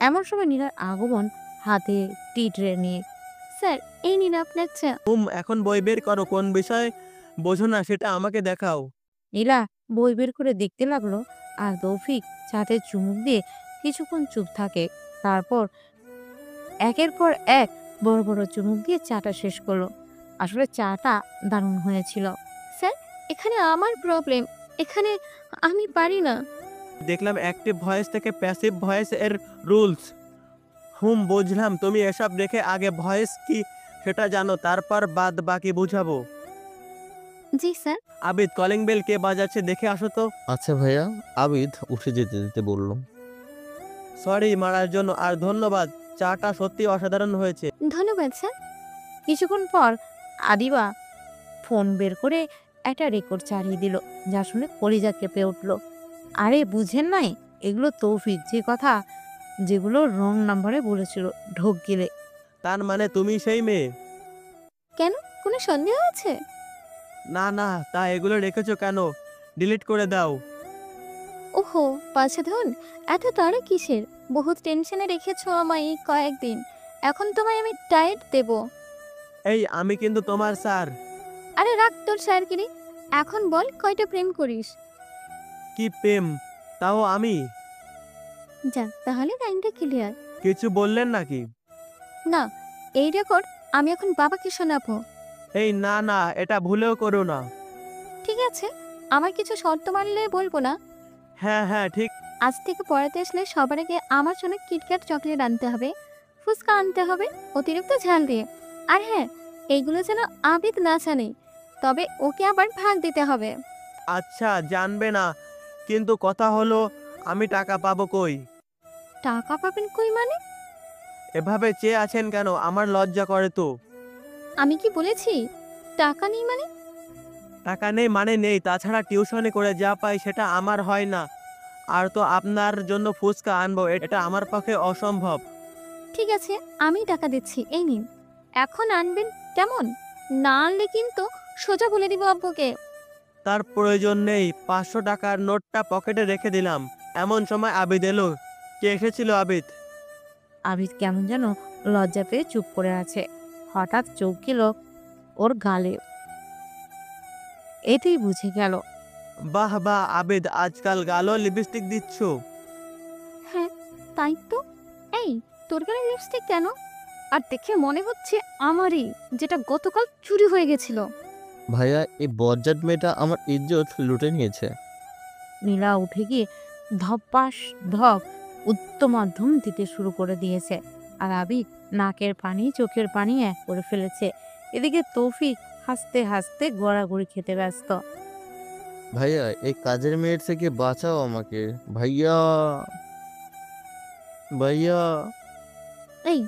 এমন সময় নীলার আগমন, হাতে টি ট্রে নিয়ে। স্যার, এই নিন আপনার চা। এখন বই বের করো, কোন বিষয় বোঝো না সেটা আমাকে দেখাও। নীলা বই বের করে দেখতে লাগলো, আর তৌফিক চাতে চুমুক দিয়ে কিছুক্ষণ চুপ থাকে। তারপর একের পর এক বড় বড় চুমুক দিয়ে চাটা শেষ করলো। আসলে চাটা দারুণ হয়েছিল। স্যার, এখানে আমার প্রবলেম, এখানে আমি পারি না। দেখলাম অ্যাক্টিভ ভয়েস থেকে প্যাসিভ ভয়েস এর রুলস। বুঝলাম, তুমি এসব দেখে আগে ভয়েস কি সেটা জানো, তারপর বাদ বাকি বুঝাবো। জি স্যার। আবিদ, কলিং বেল কে বাজাচ্ছে দেখে আসো তো। আচ্ছা ভাইয়া। আবিদ উঠে যেতে যেতে বলল। সরি মারার জন্য, আর ধন্যবাদ, চাটা সত্যি অসাধারণ হয়েছে। ধন্যবাদ স্যার। কিছুক্ষণ পর আদিবা ফোন বের করে একটা রেকর্ড চালিয়ে দিল, যা শুনে কলিজা কেঁপে উঠল। আরে বুঝেন নাই, এগুলো তৌফিক যে কথা যেগুলো রং নাম্বারে বলেছিল ঢোক গিলে। তার মানে তুমি সেই মেয়ে? কেন, কোনো সন্দেহ আছে? না না, তা এগুলো রেখেছো কেন? ডিলিট করে দাও। ওহো বাছাধন, এত তাড়া কিসের? বহুত টেনশনে রেখেছো আমায় এই কয়েকদিন। এখন তোমায় আমি ডায়েট দেব। এই আমি কিন্তু তোমার স্যার। আরে রাখ তোর স্যারগিরি। এখন বল কয়টা প্রেম করিস? কি প্রেম? তাও আমি? যাক তাহলে লাইনটা ক্লিয়ার। কিছু বললেন নাকি? না, এই রেকর্ড আমি এখন বাবাকে শোনাবো। এই না না, এটা ভুলেও করো না। ঠিক আছে, আমার কিছু শর্ত মানলে বলবো না। হ্যাঁ হ্যাঁ ঠিক। আজ থেকে পড়াতে আসলে সবার আগে আমার জন্য কিটক্যাট চকলেট আনতে হবে, ফুচকা আনতে হবে অতিরিক্ত ঝাল দিয়ে। আর হ্যাঁ, এইগুলো যেন আবিদ না জানে, তবে ওকে আবার ভাগ দিতে হবে। আচ্ছা জানবে না, কিন্তু কথা হলো আমি টাকা পাবো কই? টাকা পাবেন কই মানে? এভাবে চেয়ে আছেন কেন? আমার লজ্জা করে তো। আমি কি বলেছি টাকা নেই মানে? টাকা নেই মানে নেই, তাছাড়া টিউশনি করে যা পাই সেটা আমার হয় না। আর তো আপনার জন্য ফুচকা আনবো, এটা আমার পক্ষে অসম্ভব। ঠিক আছে, আমি টাকা দিচ্ছি, এই নিন। এখন আনবেন কেমন? না আনলে কিন্তু সোজা বলে দিব আব্বুকে। তার প্রয়োজন নেই, 500 টাকার নোটটা পকেটে রেখে দিলাম। এমন সময় আবিদ এলো। কে এসেছিল আবিদ? আবিদ কেমন যেন লজ্জা পেয়ে চুপ করে আছে। হঠাৎ চোখ গেল ওর গালে, এতেই বুঝে গেল। বাহ বাহ আবিদ, আজকাল গালও লিপস্টিক দিচ্ছ। হ্যাঁ তাই তো। এই তোর গায়ে লিপস্টিক কেন? আর দেখে মনে হচ্ছে আমারই, যেটা গতকাল চুরি হয়ে গেছিল। ভাইয়া, এই বজ্জাত মেয়েটা আমার ইজ্জত লুটে নিয়েছে। নীলা উঠে গিয়ে ধপাস ধপ উত্তমাধ্যম দিতে শুরু করে দিয়েছে। আর আবিদ নাকের পানি চোখের পানি এক করে ফেলেছে। এদিকে তৌফিক হাসতে হাসতে গড়াগড়ি খেতে ব্যস্ত। ভাইয়া, এই কাজের মেয়ের থেকে বাঁচাও আমাকে। ভাইয়া, ভাইয়া। এই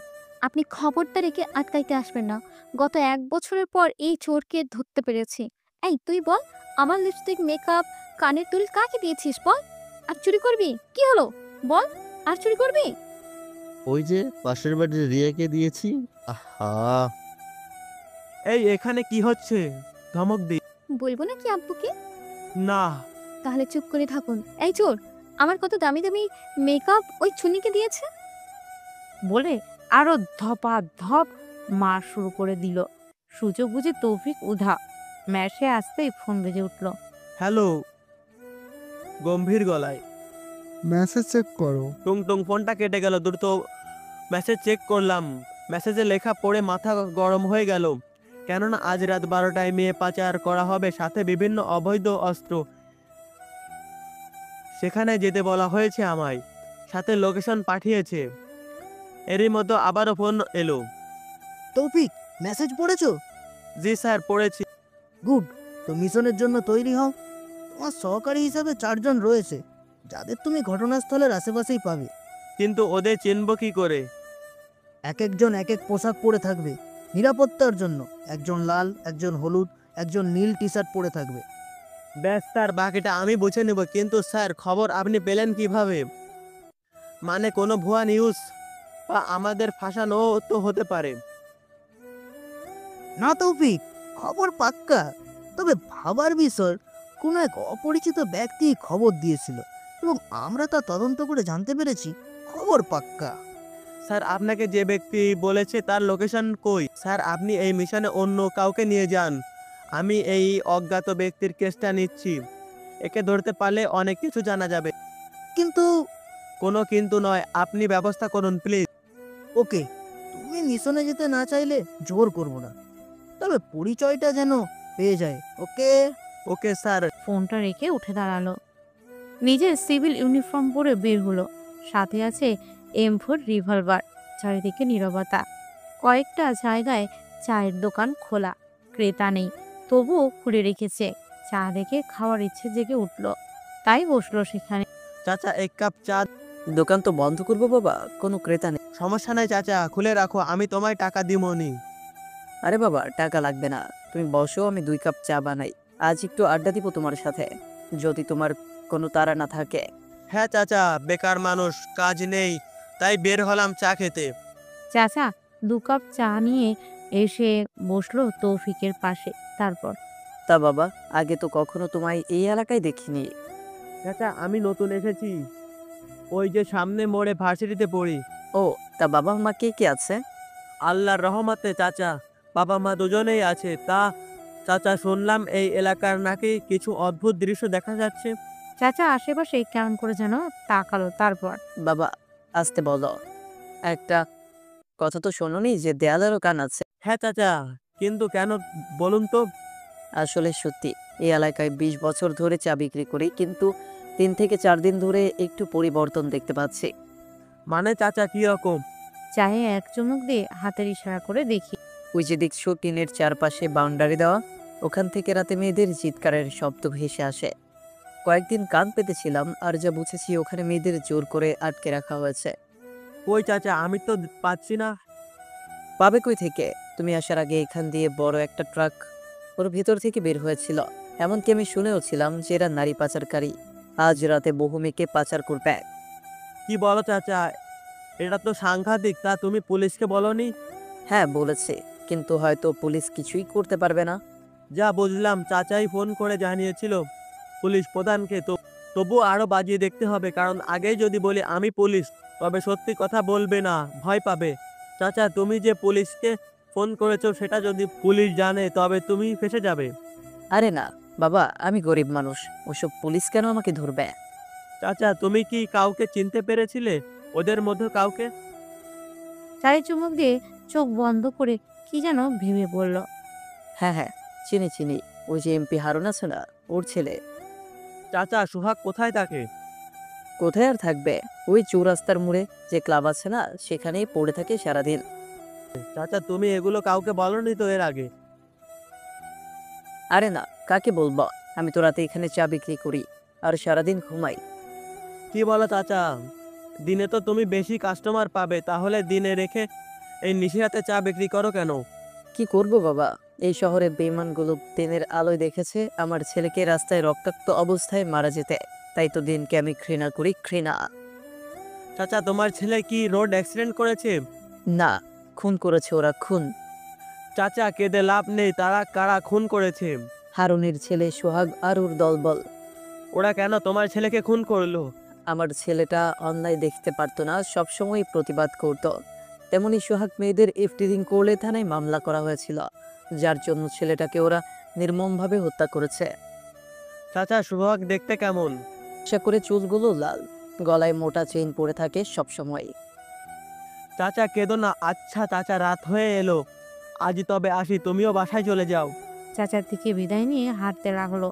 আপনি খবরটা রেখে আটকাইতে আসবেন না। গত 1 বছরের পর এই চোরকে ধরতে পেরেছি। এই তুই বল, আমার লিপস্টিক মেকআপ কানের দুল কাকে দিয়েছিস বল? আর চুরি করবি? কি হলো বল, আর চুরি করবি? ওই যে পাশের বাড়ির রিয়াকে দিয়েছি। আহা। এই এখানে কি হচ্ছে? ধমক দি। বলবো নাকি আব্বুকে? না। তাহলে চুপ করে থাকুন। এই চোর আমার কত দামি দামি মেকআপ ওই চুনিকে দিয়েছে। বলে আরো ধপা ধপ মার শুরু করে দিল। সুযোগ বুঝে তৌফিক উধা। ম্যাশে আসতেই ফোন বেজে উঠল। হ্যালো, গম্ভীর গলায়। মেসেজ চেক করো। টুং টুং, ফোনটা কেটে গেল। দ্রুত মেসেজ চেক করলাম। মেসেজে লেখা পড়ে মাথা গরম হয়ে গেল, কেননা আজ রাত 12টায় মেয়ে পাচার করা হবে, সাথে বিভিন্ন অবৈধ অস্ত্র। সেখানে যেতে বলা হয়েছে আমায়, সাথে লোকেশন পাঠিয়েছে। এরই মতো আবারও ফোন এলো। তৌফিক, মেসেজ পড়েছো? জি স্যার, পড়েছি। গুড। তো মিশনের জন্য তৈরি হও। তোমার সহকারী হিসাবে 4 জন রয়েছে, যাদের তুমি ঘটনাস্থলের আশেপাশেই পাবে। কিন্তু ওদের চিনব কি করে? এক একজন এক এক পোশাক পরে থাকবে নিরাপত্তার জন্য। একজন লাল, একজন হলুদ, একজন নীল টি শার্ট পরে থাকবে। ব্যাস স্যার, বাকিটা আমি বুঝে নেব। কিন্তু স্যার, খবর আপনি পেলেন কিভাবে? মানে কোনো ভুয়া নিউজ বা আমাদের ফাঁসানো তো হতে পারে। না তৌফিক, খবর পাক্কা। তবে ভাবার বিষয়, কোনো এক অপরিচিত ব্যক্তি খবর দিয়েছিল এবং আমরা তা তদন্ত করে জানতে পেরেছি খবর পাক্কা। স্যার, আপনাকে যে ব্যক্তি বলেছে তার লোকেশন কই? স্যার, আপনি এই মিশনে অন্য কাউকে নিয়ে যান। আমি এই অজ্ঞাত ব্যক্তির কেসটা নিচ্ছি। একে ধরতে পারলে অনেক কিছু জানা যাবে। কিন্তু কোনো কিন্তু নয়, আপনি ব্যবস্থা করুন প্লিজ। ওকে, তুমি মিশনে যেতে না চাইলে জোর করব না, তবে পরিচয়টা যেন পেয়ে যায়। ওকে ওকে স্যার। ফোনটা রেখে উঠে দাঁড়ালো। নিজের সিভিল ইউনিফর্ম পরে বের হলো। সাথে আছে M4 রিভলভার। চারিদিকে নীরবতা। কয়েকটা জায়গায় চায়ের দোকান খোলা, ক্রেতা নেই। তবুও খুলে রেখেছে। চা দেখে খাওয়ার ইচ্ছে জেগে উঠল, তাই বসলো সেখানে। চাচা, এক কাপ চা। দোকান তো বন্ধ করবো বাবা, কোনো ক্রেতা নেই। সমস্যা নাই চাচা, খুলে রাখো, আমি তোমায় টাকা দিমনি। আরে বাবা, টাকা লাগবে না, তুমি বসো, আমি 2 কাপ চা বানাই। আজ একটু আড্ডা দিব তোমার সাথে, যদি তোমার কোনো তাড়া না থাকে। হ্যাঁ চাচা, বেকার মানুষ, কাজ নেই, তাই বের হলাম চা খেতে। চাচা 2 কাপ চা নিয়ে এসে বসলো তৌফিকের পাশে। তারপর, তা বাবা, আগে তো কখনো তোমায় এই এলাকায় দেখিনি। চাচা, আমি নতুন এসেছি, ওই যে সামনে মোড়ে ভার্সিটিতে পড়ি। ও, তা বাবা মা কে কে আছে? আল্লাহর রহমতে চাচা বাবা মা দুজনেই আছে। তা চাচা, শুনলাম এই এলাকার নাকি কিছু অদ্ভুত দৃশ্য দেখা যাচ্ছে। চাচা আশেপাশে কেমন করে যেন তাকালো। তারপর, বাবা আসতে বলো, একটা কথা তো শোনোনি যে দেয়ালেরও কান আছে? হ্যাঁ চাচা, কিন্তু কেন বলুন তো? আসলে সত্যি, এই এলাকায় 20 বছর ধরে চা বিক্রি করি, কিন্তু 3 থেকে 4 দিন ধরে একটু পরিবর্তন দেখতে পাচ্ছি। মানে চাচা, কি রকম? চায়ে এক চুমুক দিয়ে হাতের ইশারা করে দেখি। ওই যে দেখছো টিনের চারপাশে বাউন্ডারি দেওয়া, ওখান থেকে রাতে মেয়েদের চিৎকারের শব্দ ভেসে আসে। কয়েকদিন কান পেতেছিলাম, আর যা বুঝেছি ওখানে মেয়েদের জোর করে আটকে রাখা হয়েছে। কই চাচা, আমি তো পাচ্ছি না। পাবে কই থেকে? তুমি আসার আগে এখান দিয়ে বড় একটা ট্রাক ওর ভিতর থেকে বের হয়েছিল। এমনকি আমি শুনেওছিলাম যে এরা নারী পাচারকারী, আজ রাতে বহু মেয়েকে পাচার করবে। কি বলো চাচা, এটা তো সাংঘাতিক। তা তুমি পুলিশকে বলনি? হ্যাঁ বলেছে, কিন্তু হয়তো পুলিশ কিছুই করতে পারবে না। যা বুঝলাম, চাচাই ফোন করে জানিয়েছিল পুলিশ প্রধানকে। তো তবু আরো বাজিয়ে দেখতে হবে, কারণ আগেই যদি বলি আমি পুলিশ, তবে সত্যি কথা বলবে না, ভয় পাবে। চাচা, তুমি যে পুলিশকে ফোন করেছো সেটা যদি পুলিশ জানে তবে তুমি ফেঁসে যাবে। আরে না বাবা, আমি গরিব মানুষ, ওসব পুলিশ কেন আমাকে ধরবে? চাচা, তুমি কি কাউকে চিনতে পেরেছিলে, ওদের মধ্যে কাউকে? চায়ে চুমুক দিয়ে চোখ বন্ধ করে কি যেন ভেবে বলল। হ্যাঁ হ্যাঁ, চিনি চিনি, ওই যে এমপি হারুন আছে না, ওর ছেলে। চাচা, সোহাগ কোথায় থাকে? কোথায় আর থাকবে, ওই চৌরাস্তার মোড়ে যে ক্লাব আছে না, সেখানেই পড়ে থাকে সারাদিন। চাচা, তুমি এগুলো কাউকে বলনি তো এর আগে? আরে না, কাকে বলবো, আমি তো রাতে এখানে চা বিক্রি করি আর সারাদিন ঘুমাই। কি বলো চাচা, দিনে তো তুমি বেশি কাস্টমার পাবে, তাহলে দিনে রেখে এই নিশিরাতে চা বিক্রি করো কেন? কি করব বাবা, এই শহরে বেঈমানগুলো দিনের আলোয় দেখেছে আমার ছেলেকে রাস্তায় রক্তাক্ত অবস্থায় মারা যেতে, তাই তো দিনকে আমি ঘৃণা করি, ঘৃণা। চাচা, তোমার ছেলে কি রোড অ্যাক্সিডেন্ট করেছে? না, খুন করেছে ওরা, খুন। চাচা, কেঁদে লাভ নেই, তারা কারা খুন করেছে? হারুনের ছেলে সোহাগ আর ওর দলবল। ওরা কেন তোমার ছেলেকে খুন করলো? আমার ছেলেটা অন্যায় দেখতে পারতো না, সবসময় প্রতিবাদ করত। তেমনি সোহাগ মেয়েদের ইফটিজিং করলে থানায় মামলা করা হয়েছিল, যার জন্য ছেলেটাকে ওরা নির্মমভাবে হত্যা করেছে। চাচা, সোহাগ দেখতে কেমন? আশা করে চুলগুলো লাল, গলায় মোটা চেইন পরে থাকে সবসময়। চাচা, কেঁদো না। আচ্ছা চাচা, রাত হয়ে এলো, আজ তবে আসি, তুমিও বাসায় চলে যাও। চাচার থেকে বিদায় নিয়ে হাঁটতে লাগলো।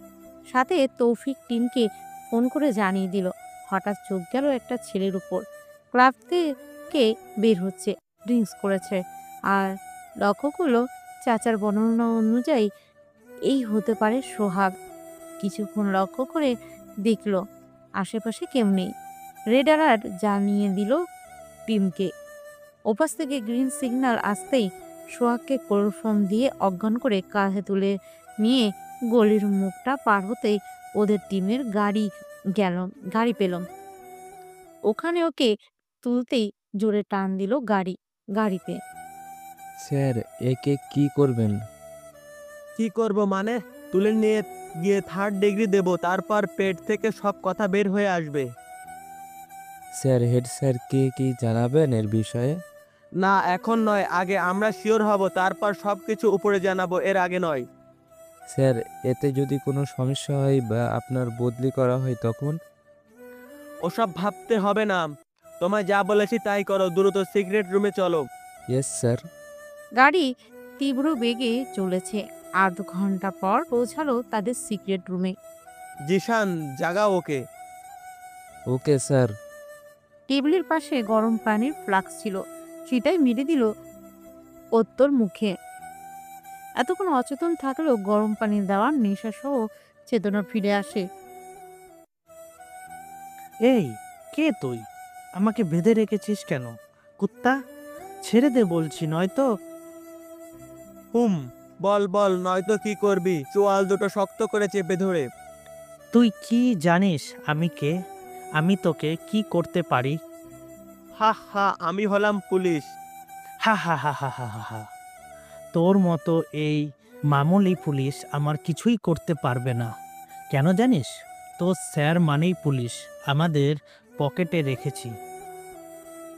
সাথে তৌফিক টিমকে ফোন করে জানিয়ে দিল। হঠাৎ চোখ গেল একটা ছেলের উপর, ক্লাব থেকে বের হচ্ছে, ড্রিঙ্কস করেছে। আর লক্ষ্য করলো চাচার বর্ণনা অনুযায়ী এই হতে পারে সোহাগ। কিছুক্ষণ লক্ষ্য করে দেখলো আশেপাশে কেউ নেই। রেড অ্যালার্ট জানিয়ে দিল টিমকে। ওপাশ থেকে গ্রিন সিগন্যাল আসতেই সোহাগকে ক্লোরোফর্ম দিয়ে অজ্ঞান করে কাঁধে তুলে নিয়ে গলির মুখটা পার হতেই ওদের টিমের গাড়ি পেলাম। ওখানে ওকে তুলতেই জোরে টান দিল গাড়িতে। স্যার, একে কি করবেন? কি করব মানে? তুলে নিয়ে গিয়ে 3rd ডিগ্রি দেব, তারপর পেট থেকে সব কথা বের হয়ে আসবে। স্যার, হেড স্যারকে কি জানাবেন এর বিষয়ে? না, এখন নয়, আগে আমরা শিওর হব, তারপর সবকিছু উপরে জানাবো, এর আগে নয়। স্যার, এতে যদি কোনো সমস্যা হয় বা আপনার বদলি করা হয় তখন? ওসব ভাবতে হবে না, তোমায় যা বলেছি তাই করো, দ্রুত সিক্রেট রুমে চলো। Yes sir. গাড়ি তীব্র বেগে চলেছে। আধ ঘন্টা পর পৌঁছালো তাদের সিক্রেট রুমে। জিশান, জাগাও ওকে। Okay sir. টেবিলের পাশে গরম পানির ফ্লাক্স ছিল, সেটাই মেরে দিল ওত্তর মুখে। এতক্ষণ অচেতন থাকলেও গরম পানি দেওয়ার নেশা সহ চেতনা ফিরে আসে। এই, কে তুই? আমাকে বেঁধে রেখেছিস কেন? কুত্তা, ছেড়ে দে বলছি, নয়তো। হুম, বল বল, নয়তো কি করবি? চোয়াল দুটো শক্ত করে চেপে ধরে। তুই কি জানিস আমি কে? আমি তোকে কি করতে পারি? হা হা, আমি হলাম পুলিশ। হা হা হা হা হা হা হা। তোর মতো এই মামুলি পুলিশ আমার কিছুই করতে পারবে না। কেন জানিস? তোর স্যার মানেই পুলিশ, আমাদের পকেটে রেখেছি।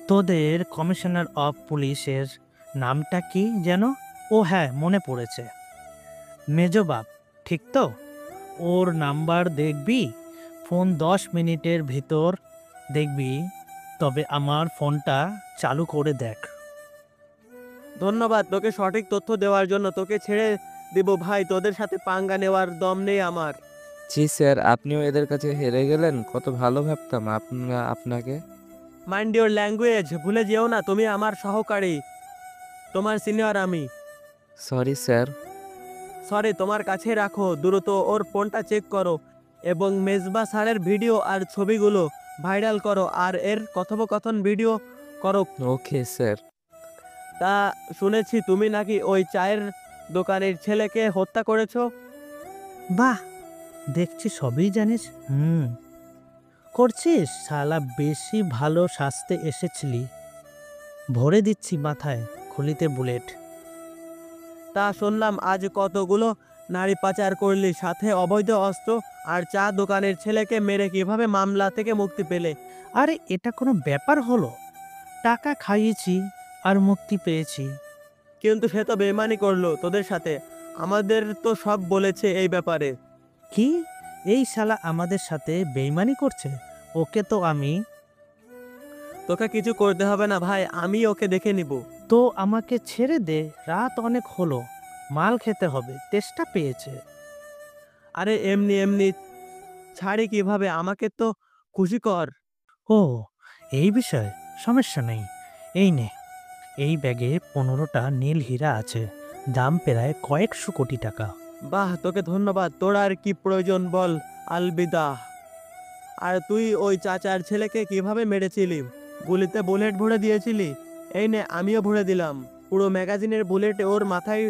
তোদের কমিশনার অফ পুলিশের নামটা কি যেন? ও হ্যাঁ, মনে পড়েছে, মেজবাব, ঠিক তো? ওর নাম্বার দেখবি, ফোন 10 মিনিটের ভিতর দেখবি। তবে আমার ফোনটা চালু করে দেখ। ধন্যবাদ তোকে সঠিক তথ্য দেওয়ার জন্য। তোকে ছেড়ে দেব ভাই, তোদের সাথে পাঙ্গা নেওয়ার দম নেই আমার। জি স্যার, আপনিও এদের কাছে হেরে গেলেন। কত ভালো ভাবতাম আপনাকে। মাইন্ড ইওর ল্যাঙ্গুয়েজ, ভুলে যেও না তুমি আমার সহকারী, তোমার সিনিয়র আমি। Sorry sir. সরি তোমার কাছে রাখো। দ্রুত ওর ফোনটা চেক করো এবং মেজবা স্যারের ভিডিও আর ছবিগুলো ভাইরাল করো, আর এর কথোপকথন ভিডিও করো। Okay sir. তা শুনেছি তুমি নাকি ওই চায়ের দোকানের ছেলেকে হত্যা করেছো। বাহ, দেখছি সবই জানিস। করছিস? শালা বেশি ভালো সাজতে এসেছিলি। ভরে দিচ্ছি মাথায় খুলিতে বুলেট। তা শুনলাম আজ কতগুলো নারী পাচার করলি, সাথে অবৈধ অস্ত্র, আর চা দোকানের ছেলেকে মেরে কিভাবে মামলা থেকে মুক্তি পেলে? আরে এটা কোনো ব্যাপার হলো? টাকা খাইয়েছি আর মুক্তি পেয়েছি। কিন্তু সে তো বেইমানি করলো তোদের সাথে, আমাদের তো সব বলেছে এই ব্যাপারে। কি? এই শালা আমাদের সাথে বেইমানি করছে? ওকে তো আমি। তোকে কিছু করতে হবে না ভাই, আমি ওকে দেখে নিব। তো আমাকে ছেড়ে দে, রাত অনেক হলো, মাল খেতে হবে, তেষ্টা পেয়েছে। আরে এমনি এমনি ছাড়ি কিভাবে, আমাকে তো খুশি কর। ও, এই বিষয়, সমস্যা নেই। এই নে, এই ব্যাগে 15টা নীল হীরা আছে, দাম প্রায় কয়েকশো কোটি টাকা। বাহ, তোকে ধন্যবাদ। তোর আর কি প্রয়োজন বল। আলবিদা। আর তুই ওই চাচার ছেলেকে কিভাবে মেরেছিলি? গুলিতে বুলেট ভরে দিয়েছিলি? এই নে, আমিও ভরে দিলাম। পুরো ম্যাগাজিনের বুলেট ওর মাথায়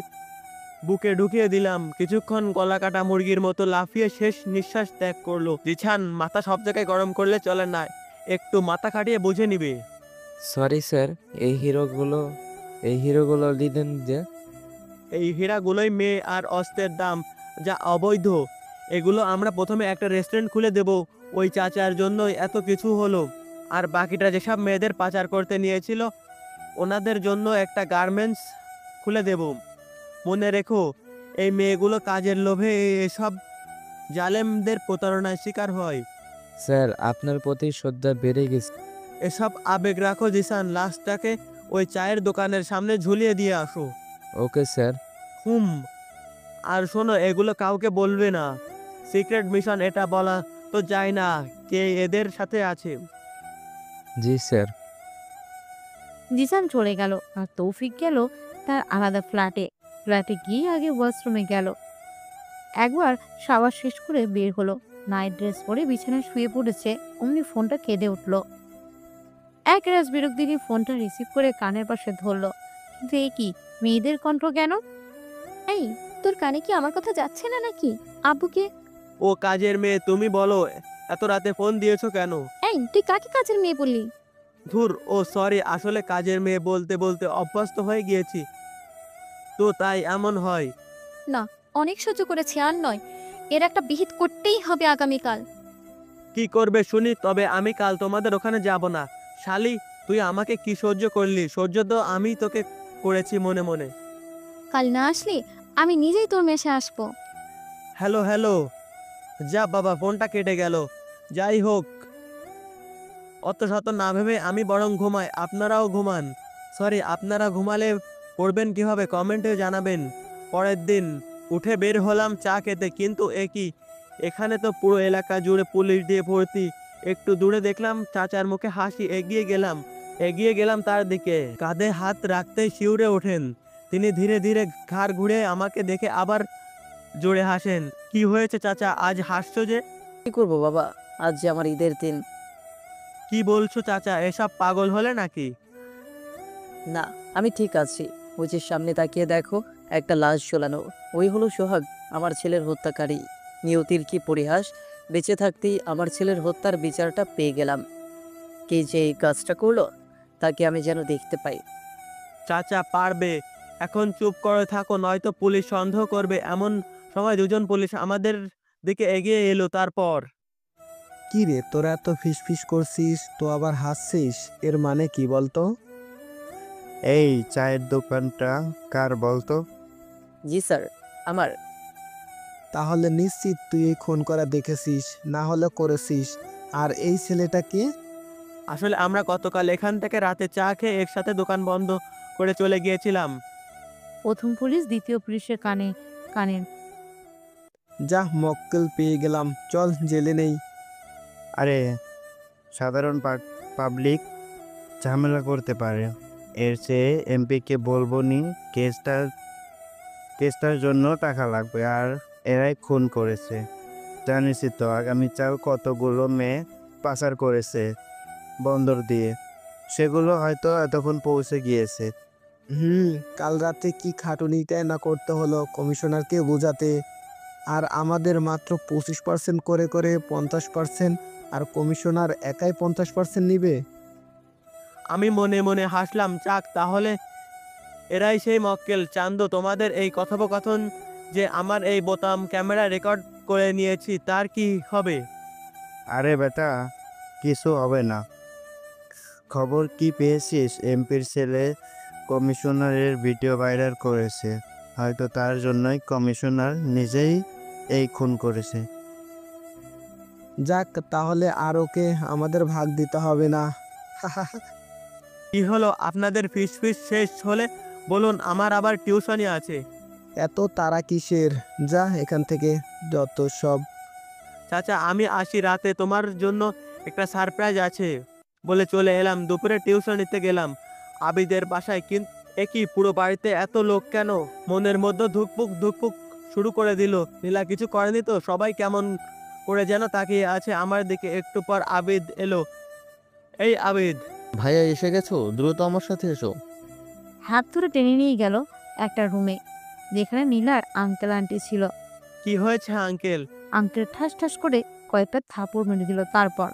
বুকে ঢুকিয়ে দিলাম। কিছুক্ষণ গলা কাটা মুরগির মতো লাফিয়ে শেষ নিঃশ্বাস ত্যাগ করলো। জিছান, মাথা সব জায়গায় গরম করলে চলে না, একটু মাথা খাটিয়ে বুঝে নিবে। সরি স্যার, এই হিরোগুলো দিলেন যে। এই হীরাগুলোই মেয়ে আর অস্ত্রের দাম, যা অবৈধ। এগুলো আমরা প্রথমে একটা রেস্টুরেন্ট খুলে দেব, ওই চাচার জন্যই এত কিছু হলো। আর বাকিটা যেসব মেয়েদের পাচার করতে নিয়েছিল ওনাদের জন্য একটা গার্মেন্টস খুলে দেব। মনে রেখো, এই মেয়েগুলো কাজের লোভে এসব জালেমদের প্রতারণার শিকার হয়। স্যার, আপনার প্রতি শ্রদ্ধা বেড়ে গেছে। এসব আবেগ রাখো জিসান, লাশটাকে ওই চায়ের দোকানের সামনে ঝুলিয়ে দিয়ে আসো। Okay sir. আর শোনো, এগুলো কাউকে বলবে না, সিক্রেট মিশন। এটা বলা তো যায় না কে এদের সাথে আছে। জি স্যার। জিসান চলে গেল আর তৌফিক গেল তার আলাদা ফ্ল্যাটে। ফ্ল্যাটে গিয়ে আগে ওয়াশরুমে গেল, একবার শাওয়ার শেষ করে বের হলো। নাইট ড্রেস পরে বিছানায় শুয়ে পড়েছে, অমনি ফোনটা কেঁদে উঠল। এক রাজ বিরক্তি নিয়ে ফোনটা রিসিভ করে কানের পাশে ধরলো। কিন্তু এ কি, মেয়েদের কণ্ঠ কেন? এই, তোর কানে কি আমার কথা যাচ্ছে না নাকি? আব্বুকে। ও কাজের মেয়ে, তুমি বলো এত রাতে ফোন দিয়েছো কেন? এই, তুই কাকে কাজের মেয়ে বললি? ধুর, ও সরি, আসলে কাজের মেয়ে বলতে বলতে অভ্যস্ত হয়ে গিয়েছি তো তাই এমন হয়। না, অনেক সহ্য করেছি, আর নয়। এর একটা বিহিত করতেই হবে আগামীকাল। কি করবে শুনি? তবে আমি কাল তোমাদের ওখানে যাব না। শালি, তুই আমাকে কি সহ্য করলি? সহ্য তো আমি তোকে করেছি মনে মনে। কাল না আসলে আমি নিজেই তোর মেসে আসবো। হ্যালো হ্যালো, যা বাবা, ফোনটা কেটে গেল। যাই হোক, অত শত না ভেবে আমি বরং ঘুমাই, আপনারাও ঘুমান। সরি, আপনারা ঘুমালে পড়বেন কিভাবে কমেন্টে জানাবেন। পরের দিন উঠে বের হলাম চা খেতে, কিন্তু কি, এখানে তো পুরো এলাকা জুড়ে পুলিশ দিয়ে ভর্তি। একটু দূরে দেখলাম চাচার মুখে হাসি। এগিয়ে গেলাম তার দিকে, কাঁধে হাত রাখতেই শিউরে ওঠেন। তিনি ধীরে ধীরে ঘাড় ঘুরে আমাকে দেখে আবার জোরে হাসেন। কি হয়েছে চাচা, আজ হাসছো যে? কি করবো বাবা, আজ যে আমার ঈদের দিন। কি বলছো চাচা, এসব পাগল হলে নাকি? না, আমি ঠিক আছি। ওই যে সামনে তাকিয়ে দেখো, একটা লাশ ঝোলানো, ওই হলো সোহাগ, আমার ছেলের হত্যাকারী। নিয়তির কি পরিহাস, বেঁচে থাকতেই আমার ছেলের হত্যার বিচারটা পেয়ে গেলাম। কে যে এই কাজটা করলো তাকে আমি যেন দেখতে পাই। চাচা পারবে, এখন চুপ করে থাকো, নয়তো পুলিশ সন্দেহ করবে। এমন সময় দুজন পুলিশ আমাদের দিকে এগিয়ে এলো। তারপর কি রে, তোরা এত ফিসফিস করছিস তো আবার হাসছিস, এর মানে কি বলতো? এই চায়ের দোকানটা কার বলতো? জি স্যার, আমার। তাহলে নিশ্চিত তুই এই খুন করা দেখেছিস, না হলে করেছিস। আর এই ছেলেটা কে? আসলে আমরা গতকাল এখান থেকে রাতে চা খেয়ে একসাথে দোকান বন্ধ করে চলে গিয়েছিলাম। প্রথম পুলিশ দ্বিতীয় পুলিশের কানে কানে যা, মক্কেল পেয়ে গেলাম, চল জেলে নেই। আরে সাধারণ পাবলিক ঝামেলা করতে পারে, এর চেয়ে এমপিকে বলবো নি কেসটার জন্য টাকা লাগবে, আর এরাই খুন করেছে। জানিসই তো আগামীকাল কতগুলো মেয়ে পাচার করেছে বন্দর দিয়ে, সেগুলো হয়তো এতক্ষণ পৌঁছে গিয়েছে। কাল রাতে কি খাটুনিটাই না করতে হলো কমিশনারকে বোঝাতে। আর আমাদের মাত্র 25% করে করে 50%, আর কমিশনার একাই 50% নিবে। আমি মনে মনে হাসলাম। চাক, তাহলে এরাই সেই মক্কেল। চান্দু, তোমাদের এই কথোপকথন যে আমার এই বোতাম ক্যামেরা রেকর্ড করে নিয়েছি, তার কি হবে? আরে বেটা, কিছু হবে না। খবর কি পেয়েছিস? এমপির ছেলে কমিশনারের ভিডিও ভাইরাল করেছে, হয়তো তার জন্যই কমিশনার নিজেই এই খুন করেছে। যাক, তাহলে আর ওকে আমাদের ভাগ দিতে হবে না। কি হলো আপনাদের? ফিস শেষ হলে বলুন, আমার আবার টিউশনি আছে। এত তারা কিসের? যা এখান থেকে, যত সব। চাচা আমি আসি, রাতে তোমার জন্য একটা সারপ্রাইজ আছে বলে চলে এলাম। দুপুরে টিউশনিতে গেলাম আবিদের বাসায়, কিন্তু একই পুরো বাড়িতে এত লোক কেন? মনের মধ্যে ধুকপুক শুরু করে দিল। নীলা কিছু করেনি তো? সবাই কেমন করে যেন তাকিয়ে আছে আমার দিকে। একটু পর আবিদ এলো। এই আবিদ। ভাইয়া এসে গেছো, দ্রুত আমার সাথে এসো। হাত ধরে টেনে নিয়ে গেল একটা রুমে, যেখানে নীলার আঙ্কেল আন্টি ছিল। কি হয়েছে আঙ্কেল? আঙ্কেল ঠাস ঠাস করে কয়েকটা থাপড় মেরে দিল। তারপর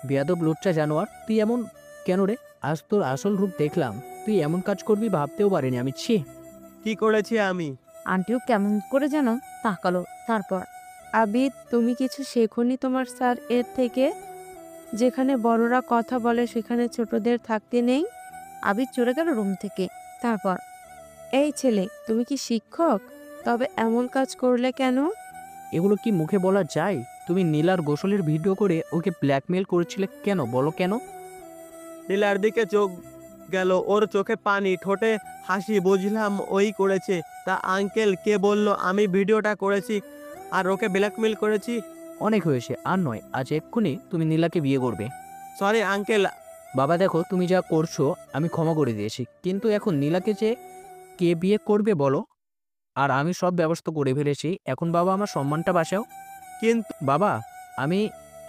বেয়াদব লুচ্চা জানোয়ার, তুই এমন কেন রে? আজ তোর আসল রূপ দেখলাম। তুই এমন কাজ করবি ভাবতেও পারিনি আমি। ছি! কি করেছি আমি? আন্টিও কেমন করে যেন তাকালো। তারপর আবিদ, তুমি কিছু শেখোনি তোমার স্যার এর থেকে? যেখানে বড়রা কথা বলে সেখানে ছোটদের থাকতে নেই। আবিদ চলে গেল রুম থেকে। তারপর এই ছেলে, তুমি কি শিক্ষক? তবে এমন কাজ করলে কেন? এগুলো কি মুখে বলা যায়? তুমি নীলার গোসলের ভিডিও করে ওকে ব্ল্যাকমেল করেছিলে কেন, বলো কেন? নীলার দিকে চোখ গেল, ওর চোখে পানি, ঠোঁটে হাসি। বুঝলাম ওই করেছে। তা আঙ্কেল, কে বললো আমি ভিডিওটা করেছি আর ওকে ব্ল্যাকমেল করেছি? অনেক হয়েছে, আর নয়। আজ এক্ষুনি তুমি নীলাকে বিয়ে করবে। Sorry uncle. বাবা দেখো, তুমি যা করছো আমি ক্ষমা করে দিয়েছি, কিন্তু এখন নীলাকে যে কে বিয়ে করবে বলো? আর আমি সব ব্যবস্থা করে ফেলেছি। এখন বাবা আমার সম্মানটা বাঁচাও। কিন্তু বাবা, আমি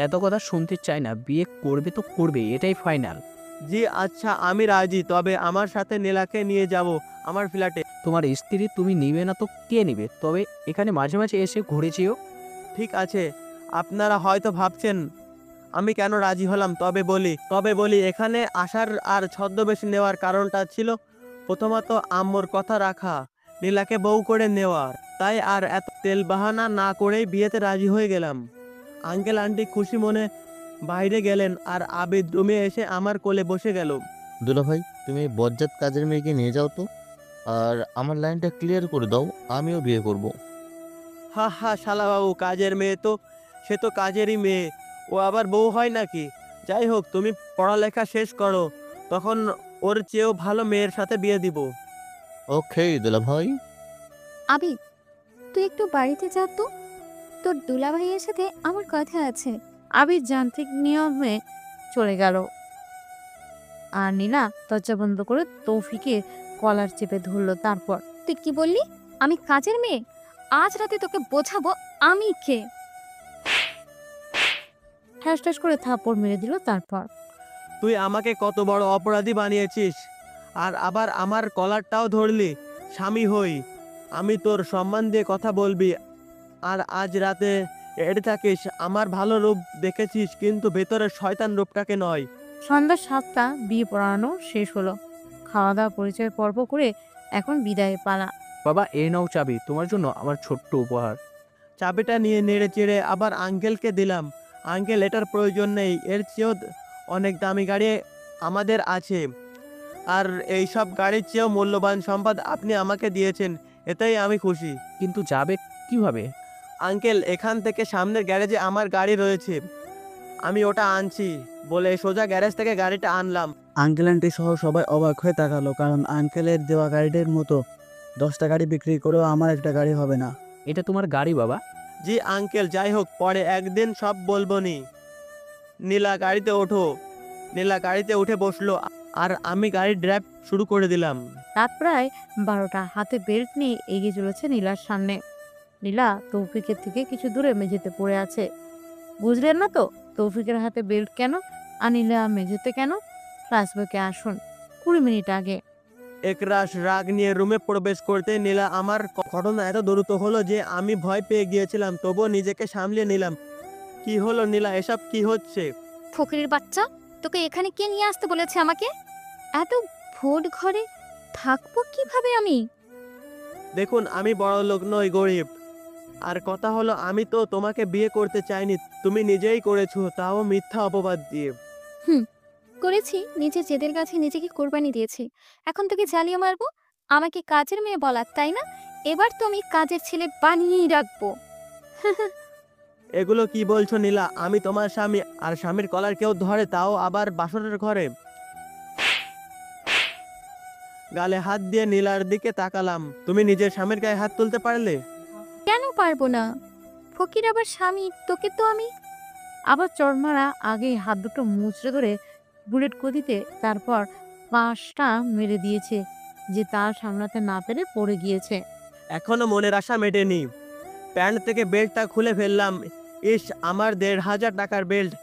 এত কথা শুনতে চাই না। বিয়ে করবে তো করবে, এটাই ফাইনাল। জি আচ্ছা, আমি রাজি। তবে আমার সাথে নীলাকে নিয়ে যাব আমার ফ্ল্যাটে। তোমার স্ত্রী তুমি নিবে না তো কে নিবে? তবে এখানে মাঝে মাঝে এসে ঘুরে যেও। ঠিক আছে। আপনারা হয়তো ভাবছেন আমি কেন রাজি হলাম। তবে বলি এখানে আসার আর ছদ্মবেশ নেওয়ার কারণটা ছিল প্রথমত আম্মুর কথা রাখা, নীলাকে বউ করে নেওয়ার। তাই আর এত তেল বাহানা না করেই বিয়েতে রাজি হয়ে গেলাম। আঙ্কেল আন্টি খুশি মনে বাইরে গেলেন, আর আবিদ রুমে এসে আমার কোলে বসে গেল। দুলা ভাই, তুমি এই বজ্জাত কাজের মেয়েকে নিয়ে যাও তো, আর আমার লাইনটা ক্লিয়ার করে দাও, আমিও বিয়ে করব। হা হা, শালাবাবু, কাজের মেয়ে তো সে তো কাজেরই মেয়ে, ও আবার বউ হয় নাকি? যাই হোক, তুমি পড়ালেখা শেষ করো, তখন ওর চেয়েও ভালো মেয়ের সাথে বিয়ে দিব। ওকে দুলা ভাই। আবিদ, তুই একটু বাড়িতে যা তো, তোর দুলা ভাইয়ের সাথে আমার কথা আছে। আবিদ যান্ত্রিক নিয়মে চলে গেল। আর নীলা দরজা বন্ধ করে তৌফিকের কলার চেপে ধরলো। তারপর তুই কি বললি? আমি কাজের মেয়ে? আজ রাতে তোকে বোঝাবো আমি কে। ঠ্যাস ঠ্যাস করে থাপ্পড় মেরে দিল। তারপর তুই আমাকে কত বড় অপরাধী বানিয়েছিস, আর আবার আমার কলারটাও ধরলি। স্বামী হই আমি, তোর সম্মান দিয়ে কথা বলবি, আর আজ রাতে এড়ে থাকিস। আমার ভালো রূপ দেখেছিস, কিন্তু ভেতরের শয়তান রূপটাকে নয়। সন্ধ্যা 7টা, বিয়ে পড়ানো শেষ হলো। খাওয়া দাওয়া পরিচয় পর্ব করে এখন বিদায় পালা। বাবা এই নাও চাবি, তোমার জন্য আমার ছোট্ট উপহার। চাবিটা নিয়ে নেড়ে চেড়ে আবার আঙ্কেলকে দিলাম। আঙ্কেল, এটার প্রয়োজন নেই, এর চেয়েও অনেক দামি গাড়ি আমাদের আছে, আর এইসব গাড়ির চেয়েও মূল্যবান সম্পদ আপনি আমাকে দিয়েছেন, এতেই আমি খুশি। কিন্তু যাবে কিভাবে? আঙ্কেল, এখান থেকে সামনের গ্যারেজে আমার গাড়ি রয়েছে, আমি ওটা আনছি বলে সোজা গ্যারেজ থেকে গাড়িটা আনলাম। আঙ্কেল আন্টি সহ সবাই অবাক হয়ে তাকালো, কারণ আঙ্কেলের দেওয়া গাড়িটির মতো 10টা গাড়ি বিক্রি করেও আমার একটা গাড়ি হবে না। এটা তোমার গাড়ি বাবা? জি আঙ্কেল, যাই হোক পরে একদিন সব বলবো নি। নীলা গাড়িতে ওঠো। নীলা গাড়িতে উঠে বসলো, আর আমি গাড়ি ড্রাইভ শুরু করে দিলাম। রাত প্রায় 12টা। হাতে বেল্ট নিয়ে এগিয়ে চলেছে নীলার সামনে। নীলা তৌফিকের থেকে কিছু দূরে মেঝেতে পড়ে আছে। বুঝলেন না তো তৌফিকের হাতে বেল্ট কেন, আর নীলা মেঝেতে কেন? ফ্ল্যাশব্যাকে আসুন 20 মিনিট আগে। একরাশ রাগ নিয়ে রুমে প্রবেশ করতে নীলা আমার ঘটনা এত দ্রুত হলো যে আমি ভয় পেয়ে গিয়েছিলাম, তবুও নিজেকে সামলিয়ে নিলাম। কি হলো নীলা, এসব কি হচ্ছে? ফকিরের বাচ্চা, তোকে এখানে কে নিয়ে আসতে বলেছে আমাকে? এত ভোট ঘরে থাকবো কিভাবে আমি? দেখুন, আমি বড় লোক নই, গরিব। আর কথা হলো, আমি তো তোমাকে বিয়ে করতে চাইনি, তুমি নিজেই করেছো, তাও মিথ্যা অপবাদ দিয়ে। করেছি, নিজের জেদের কাছে নিজেকে কোরবানি দিয়েছি। এখন তোকে জ্বালিয়ে মারবো? আমাকে কাজের মেয়ে বলার, তাই না? এবার তো আমি কাজের ছেলে বানিয়েই রাখবো। এগুলো কি বলছো নীলা? আমি তোমার স্বামী, আর স্বামীর কলার কেউ ধরে, তাও আবার বাসরের ঘরে। গালে হাত দিয়ে নীলার দিকে তাকালাম। তুমি নিজের স্বামীর গায়ে হাত তুলতে পারলে? কেন পারবো না? ফকির আবার স্বামী, তোকে তো আমি। আবার চড়মারা আগেই হাত দুটো মুচড়ে ধরে বুলেট গতিতে তারপর 5টা মেরে দিয়েছে, যে তার সামলাতে না পেরে পড়ে গিয়েছে। এখনো মনের আশা মেটেনি। প্যান্ট থেকে বেল্টটা খুলে ফেললাম। ইস, আমার 1,500 টাকার বেল্ট।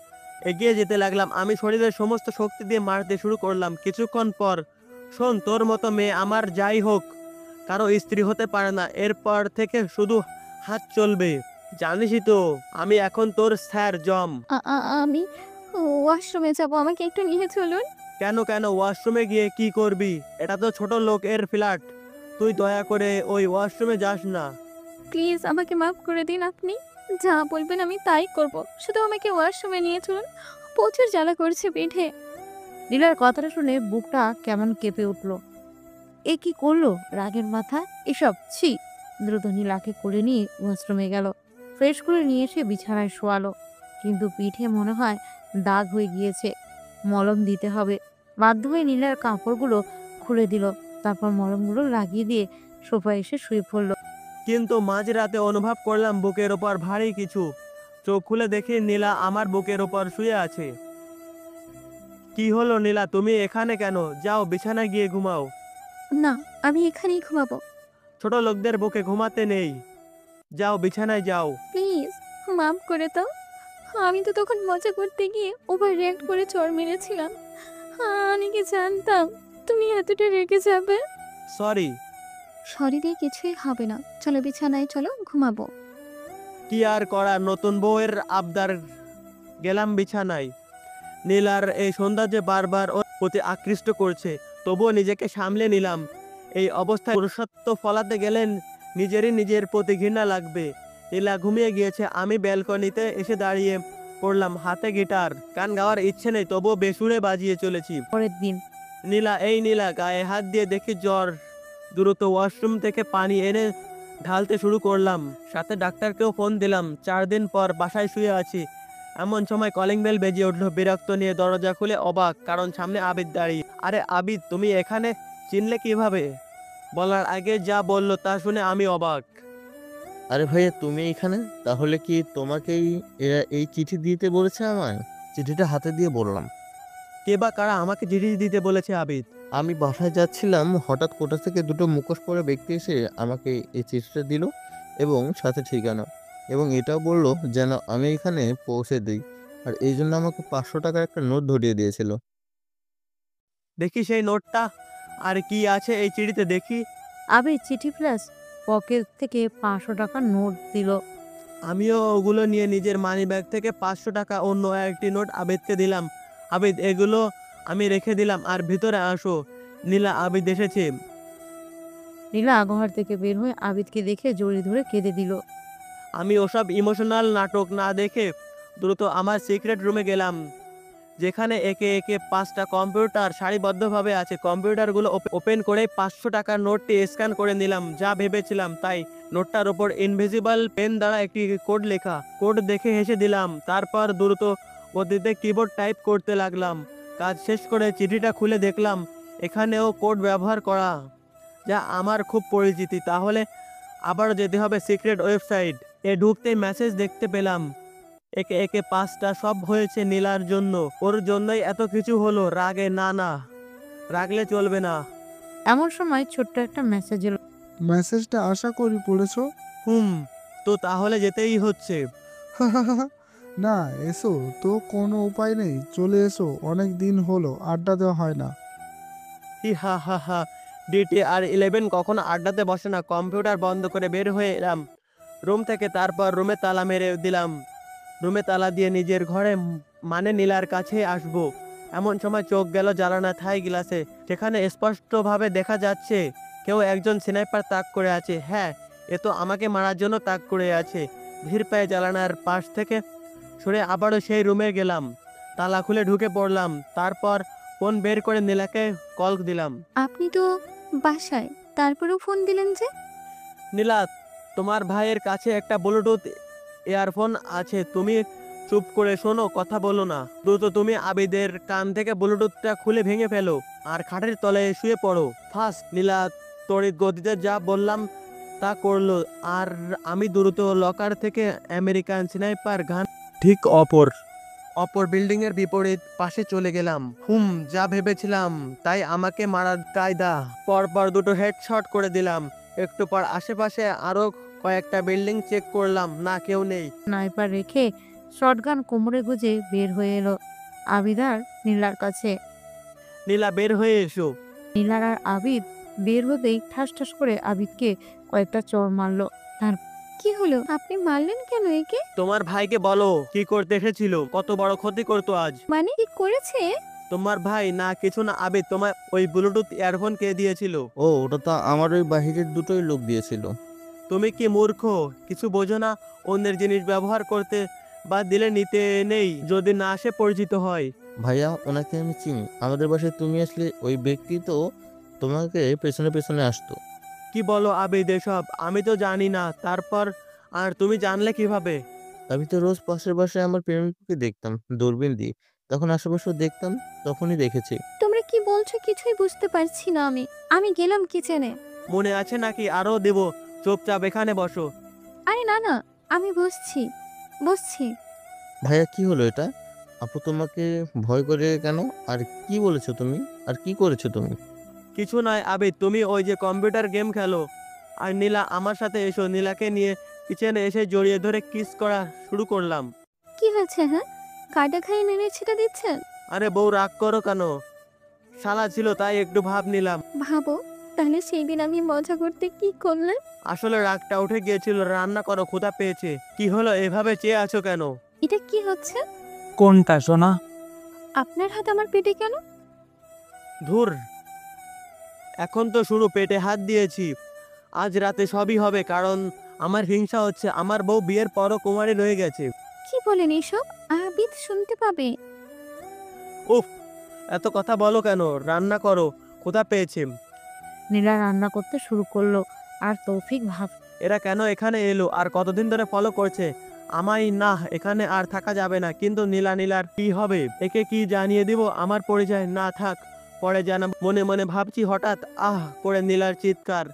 এগিয়ে যেতে লাগলাম, আমি শরীরের সমস্ত শক্তি দিয়ে মারতে শুরু করলাম। কিছুক্ষণ পর, শোন, তোর মতো মেয়ে আমার যাই হোক কারো স্ত্রী হতে পারে না, এরপর থেকে শুধু হাত চলবে। জানিসই তো আমি এখন তোর স্যার জম। আমি ওয়াশরুমে যাবো, আমাকে একটু নিয়ে চলুন। কেন কেন ওয়াশরুমে গিয়ে কি করবি? এটা তো ছোট লোকের ফ্ল্যাট, তুই দয়া করে ওই ওয়াশরুমে যাস না। প্লিজ আমাকে মাফ করে দিন, আপনি যা বলবেন আমি তাই করব, শুধু আমাকে ওয়াশরুমে নিয়ে চলুন, প্রচুর জ্বালা করছে পিঠে। নীলার কথাটা শুনে বুকটা কেমন কেঁপে উঠল। এ কি করলো রাগের মাথা? এসব ছি। দ্রুত নীলাকে করে নিয়ে ওয়াশরুমে গেল, ফ্রেশ করে নিয়ে এসে বিছানায় শোয়ালো। কিন্তু পিঠে মনে হয় দাগ হয়ে গিয়েছে, মলম দিতে হবে। বাধ্য হয়ে নীলার কাপড়গুলো খুলে দিল, তারপর মলমগুলো লাগিয়ে দিয়ে সোফায় এসে শুয়ে পড়ল। কিন্তু মাঝরাতে অনুভব করলাম বুকের ওপর ভারী কিছু। চোখ খুলে দেখি নীলা আমার বুকের ওপর শুয়ে আছে। কি হলো নীলা, তুমি এখানে কেন? যাও বিছানায় গিয়ে ঘুমাও। না, আমি এখানেই ঘুমাবো। ছোট লোকদের বুকে ঘুমাতে নেই, যাও বিছানায় যাও। প্লিজ মাফ করে দাও, আমি তো তখন মজা করতে গিয়ে ওভার রিঅ্যাক্ট করে চড় মেরেছিলাম। আমি কি জানতাম তুমি এতটা রেগে যাবে? সরি। সরি দিয়ে কিছুই হবে না, চলো বিছানায়, চলো ঘুমাবো। কি আর করার, নতুন বউয়ের আবদার। গেলাম বিছানায়। নীলার এই সৌন্দর্যে বারবার ওর প্রতি আকৃষ্ট করছে, তবুও নিজেকে সামলে নিলাম। এই অবস্থায় পুরুষত্ব ফলাতে গেলেন নিজের প্রতি ঘৃণা লাগবে। নীলা ঘুমিয়ে গিয়েছে, আমি ব্যালকনিতে এসে দাঁড়িয়ে পড়লাম, হাতে গিটার। গান গাওয়ার ইচ্ছে নেই, তবুও বেসুরে বাজিয়ে চলেছি। পরের দিন নীলা গায়ে হাত দিয়ে দেখি জ্বর। দ্রুত ওয়াশরুম থেকে পানি এনে ঢালতে শুরু করলাম, সাথে ডাক্তারকেও ফোন দিলাম। 4 দিন পর বাসায় শুয়ে আছি, এমন সময় কলিং বেল বেজে উঠলো। বিরক্ত নিয়ে দরজা খুলে অবাক, কারণ সামনে আবিদ দাঁড়িয়ে। আরে আবিদ, তুমি এখানে? চিনলে কিভাবে? বলার আগে যা বললো তা শুনে আমি অবাক। আরে ভাইয়া, তুমি এখানে? তাহলে কি তোমাকেই এরা এই চিঠি দিতে বলেছে আমায়? চিঠিটা হাতে দিয়ে বললাম, কে বা কারা আমাকে চিঠি দিতে বলেছে আবিদ? আমি বাসায় যাচ্ছিলাম, হঠাৎ কোথা থেকে দুটো মুখোশ পরা ব্যক্তি এসে আমাকে এই চিঠিটা দিল এবং সাথে ঠিকানা, এবং এটাও বলল যেন আমি এখানে পৌঁছে দিই। আর এই জন্য আমাকে 500 টাকার একটা নোট ধরিয়ে দিয়েছিল। দেখি সেই নোটটা, আর কি আছে এই চিঠিতে দেখি। আবির চিঠি প্লাস পকেট থেকে 500 টাকার নোট দিল। আমিও ওগুলো নিয়ে নিজের মানি ব্যাগ থেকে 500 টাকা অন্য একটি নোট আবিদকে দিলাম। আবিদ, এগুলো আমি রেখে দিলাম, আর ভিতরে আসো। নীলা, আবিদ এসেছে। নীলা ঘর থেকে বের হয়ে আবিদকে দেখে জড়িয়ে ধরে কেঁদে দিল। আমি ওসব ইমোশনাল নাটক না দেখে দ্রুত আমার সিক্রেট রুমে গেলাম, যেখানে একে একে 5টা কম্পিউটার সারিবদ্ধভাবে আছে। কম্পিউটারগুলো ওপেন করে 500 টাকার নোটটি স্ক্যান করে নিলাম। যা ভেবেছিলাম তাই। নোটটার উপর ইনভিজিবল পেন দ্বারা একটি কোড লেখা। কোড দেখে হেসে দিলাম। তারপর দ্রুত গতিতে কিবোর্ড টাইপ করতে লাগলাম। কাজ শেষ করে চিঠিটা খুলে দেখলাম এখানেও কোড ব্যবহার করা, যা আমার খুব পরিচিতি। তাহলে আবারও যেতে হবে সিক্রেট ওয়েবসাইট। ঢুকতেই মেসেজ দেখতে পেলাম, একে একে 5টা। সব হয়েছে নীলার জন্য। ওর জন্যই এত কিছু হলো। রাগে না, রাগলে চলবে না। এমন সময় ছোট্ট একটা মেসেজ এলো। মেসেজটা আশা করি পড়েছো। তো তাহলে যেতেই হচ্ছে। না, এসো তো, কোনো উপায় নেই, চলে এসো, অনেক দিন হলো আড্ডা দেওয়া হয় না। হি হা হা হা। DTR 11 কখনো আড্ডাতে বসে না। কম্পিউটার বন্ধ করে বের হয়ে এলাম রুম থেকে। তারপর রুমে তালা মেরে দিলাম। রুমে তালা দিয়ে নিজের ঘরে, মানে নীলার কাছে আসবো। এমন সময় চোখ গেল জানালা থাই গ্লাসে। সেখানে স্পষ্টভাবে দেখা যাচ্ছে কেউ একজন স্নাইপার তাক করে আছে। হ্যাঁ, এ তো আমাকে মারার জন্য তাক করে আছে। ধীর পায়ে জানালার পাশ থেকে সরে আবারও সেই রুমে গেলাম। তালা খুলে ঢুকে পড়লাম। তারপর ফোন বের করে নীলাকে কল দিলাম। আপনি তো বাসায়, তারপরেও ফোন দিলেন যে? নীলা, তোমার ভাইয়ের কাছে একটা ব্লুটুথ ইয়ারফোন আছে, তুমি চুপ করে শোনো, কথা বলো না। দ্রুত তুমি আবিদের কান থেকে ব্লুটুথটা খুলে ভেঙে ফেলো আর খাটের তলায় শুয়ে পড়ো। ফার্স্ট। নীলা তড়িৎ গতিতে যা বললাম তা করলো, আর আমি দ্রুত লকার থেকে আমেরিকান স্নাইপার গান ঠিক অপর বিল্ডিং এর বিপরীত পাশে চলে গেলাম। যা ভেবেছিলাম তাই। আমাকে মারার কায়দা। পরপর দুটো হেডশট করে দিলাম। একটু পর আশেপাশে আরো কয়েকটা বিল্ডিং চেক করলাম, না কেউ নেই। স্নাইপার রেখে শটগান কোমরে গুজে বের হয়ে এলো আবিদ আর নীলার কাছে। নীলা, বের হয়ে এসো। নীলার আর আবিদ বের হতেই ঠাস ঠাস করে আবিদকে কয়েকটা চড় মারলো। তার কি হলো? আপনি মারলেন কেন একে? তোমার ভাইকে বলো কি করতে এসেছিল, কত বড় ক্ষতি করতো আজ। মানে কি করেছে? তোমার ভাই না, কিছু না। আবিদ, তোমার ওই ব্লুটুথ ইয়ারফোন কে দিয়েছিল? ও, ওটা তো আমার ওই বাহিরের দুটোই লোক দিয়েছিল। তুমি কি মূর্খ? কিছু বোঝো না? অন্যের জিনিস ব্যবহার করতে বা দিলে নিতে নেই, যদি না সে পরিচিত হয়। ভাইয়া, ওনাকে আমি চিনি। আমাদের বাসায় তুমি আসলে ওই ব্যক্তি তো তোমাকে পেছনে পেছনে আসতো। কি বলো আবিদ এসব? আমি তো জানি না। তারপর আর তুমি জানলে কিভাবে? আমি তো রোজ পাশের বাসায় আমার প্রেমিককে দেখতাম দূরবীন দিয়ে। তখন আশেপাশে দেখতাম, তখনই দেখেছি। তোমরা কি বলছো কিছুই বুঝতে পারছি না আমি। আমি গেলাম কিচেনে। মনে আছে নাকি? আরো দেব। চুপচাপ এখানে বসো। আরে না, আমি বসছি। ভাইয়া, কি হলো এটা? আপু তোমাকে ভয় করে কেন? আর কি বলেছো তুমি? আর কি করেছো তুমি? কিছু নয় আবিদ, তুমি ওই যে কম্পিউটার গেম খেলো। আর নীলা, আমার সাথে এসো। নীলাকে নিয়ে কিচেনে এসে জড়িয়ে ধরে কিস করা শুরু করলাম। কি হয়েছে? হ্যাঁ, কাটা খাই নেড়ে ছেটা দিচ্ছেন? আরে বউ, রাগ করো কেন? শালা ছিল তাই একটু ভাব নিলাম। ভাবো, তাহলে সেই দিন আমি মজা করতে কি করলেন? আসলে রাগটা উঠে গিয়েছিল। রান্না করো, ক্ষুধা পেয়েছে। কি হলো, এভাবে চেয়ে আছো কেন? এটা কি হচ্ছে? কোনটা সোনা? আপনার হাত আমার পেটে কেন? ধুর, এখন তো শুরু। পেটে হাত দিয়েছি। আজ রাতে সবই হবে, কারণ আমার হিংসা হচ্ছে। আমার বউ বিয়ের পরও কুমারী রয়ে গেছে। কি বলেন এসব? আবিদ শুনতে পাবে। উফ, এত কথা বলো কেন? রান্না করো, ক্ষুধা পেয়েছে। নীলা রান্না করতে শুরু করলো আর তৌফিক ভাব। এরা কেন এখানে এলো আর কতদিন ধরে ফলো করছে আমায়? না, এখানে আর থাকা যাবে না। কিন্তু নীলার কি হবে? একে কি জানিয়ে দিব আমার পরিচয়? না, থাক, পরে জানাব। মনে মনে ভাবছি, হঠাৎ আহ করে নীলার চিৎকার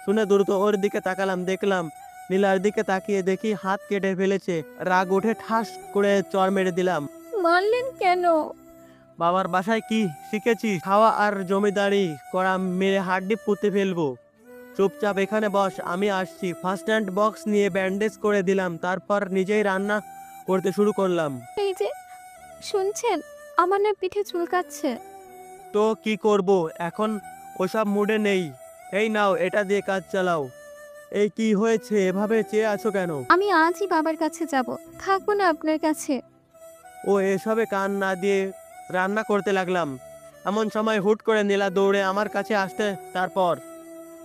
শুনে দ্রুত ওর দিকে তাকালাম। দেখলাম নীলার দিকে তাকিয়ে দেখি হাত কেটে ফেলেছে। রাগ উঠে ঠাস করে চড় মেরে দিলাম। মারলেন কেন? বাবার বাসায় কি শিখেছি? খাওয়া আর জমিদারি করা, মেরে হাড্ডি পুঁতে ফেলবো। চুপচাপ এখানে বস, আমি আসছি। ফার্স্ট হ্যান্ড বক্স নিয়ে ব্যান্ডেজ করে দিলাম, তারপর নিজেই রান্না করতে শুরু করলাম। এই যে শুনছেন, আমার না পিঠে চুলকাচ্ছে। তো কি করব এখন, ওসব মুডে নেই। এই নাও, এটা দিয়ে কাজ চালাও। এই কি হয়েছে, এভাবে চেয়ে আছো কেন? আমি আজই বাবার কাছে যাব, থাকবো না আপনার কাছে। ও এসবে কান না দিয়ে রান্না করতে লাগলাম। এমন সময় হুট করে নীলা দৌড়ে আমার কাছে আসতে, তারপর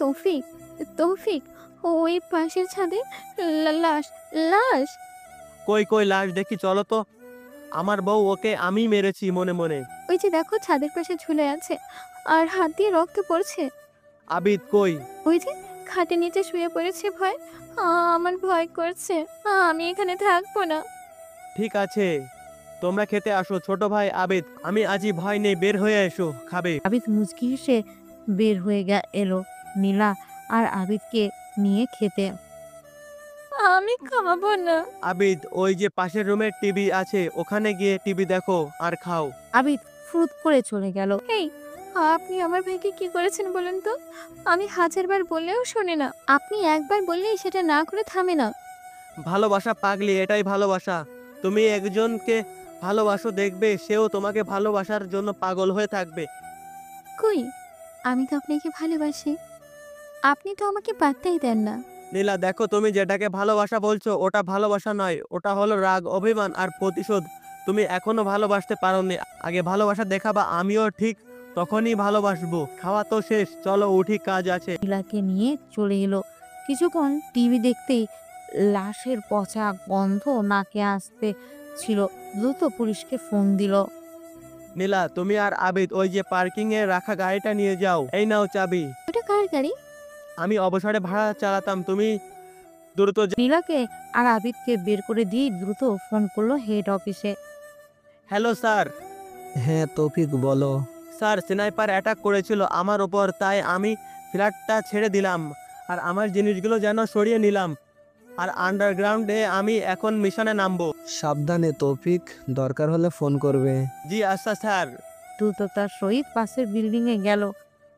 তৌফিক, তৌফিক, ওই পাশের ছাদে লাশ, লাশ। কই কই লাশ দেখি, চলো তো। আমার বউ, ওকে আমি মেরেছি মনে মনে। ওই যে দেখো, ছাদের পাশে ঝুলে আছে আর হাত দিয়ে রক্ত পড়ছে। আবিদ কই? ওই যে খাটের নিচে শুয়ে পড়েছে। ভয়, আমার ভয় করছে। আমি এখানে থাকবো না। ঠিক আছে, তোমরা খেতে আসো। ছোট ভাই আবিদ, আমি আজই ভয় নেই, বের হয়ে এসো, খাবে। আবিদ মুচকি হেসে বের হয়ে এলো নীলা আর আবিদকে নিয়ে খেতে। আমি খাবো না। আবিদ, ওই যে পাশের রুমের টিভি আছে, ওখানে গিয়ে টিভি দেখো আর খাও। আবিদ ফুরুত করে চলে গেল। এই, আপনি আমার ভাইকে কি করেছেন বলেন তো? আমি হাজারবার বললেও শোনে না। আপনি একবার বললেই সেটা না করে থামে না। ভালোবাসা পাগলি, এটাই ভালোবাসা। তুমি একজনকে ভালোবাসো, দেখবে সেও তোমাকে ভালোবাসার জন্য পাগল হয়ে থাকবে। কই, আমি তো আপনাকে ভালোবাসি। আপনি তো আমাকে পাত্তাই দেন না। নীলা দেখো, তুমি যেটাকে ভালোবাসা বলছো ওটা ভালোবাসা নয়, ওটা হলো রাগ, অভিমান আর প্রতিশোধ। তুমি এখনো ভালোবাসতে পারোনি। আগে ভালোবাসা দেখাবা, আমিও ঠিক তখনই ভালোবাসবো। খাওয়া তো শেষ, চলো উঠি, কাজ আছে। নীলাকে নিয়ে চলে এলো। কিছুক্ষণ টিভি দেখতেই লাশের পচা গন্ধ নাকে আসতে ছিল। দ্রুত পুলিশকে ফোন দিল। নীলা, তুমি আর আবিদ ওই যে পার্কিং এ রাখা গাড়িটা নিয়ে যাও। এই নাও চাবি। ওটা কার গাড়ি? আমি অবসরে ভাড়া চালাতাম, তুমি দ্রুত নীলাকে আর আবিদকে বের করে দিয়ে দ্রুত ফোন করলো হেড অফিসে। Hello sir. হ্যাঁ তৌফিক, বলো। স্যার, স্নাইপার অ্যাটাক করেছিল আমার ওপর, তাই আমি ফ্ল্যাটটা ছেড়ে দিলাম আর আমার জিনিসগুলো যেন সরিয়ে নিলাম। আর আন্ডারগ্রাউন্ডে আমি এখন মিশনে নামবো। সাবধানে তৌফিক, দরকার হলে ফোন করবে। জি আচ্ছা স্যার। দ্রুততার সহিত পাশের বিল্ডিং এ গেল।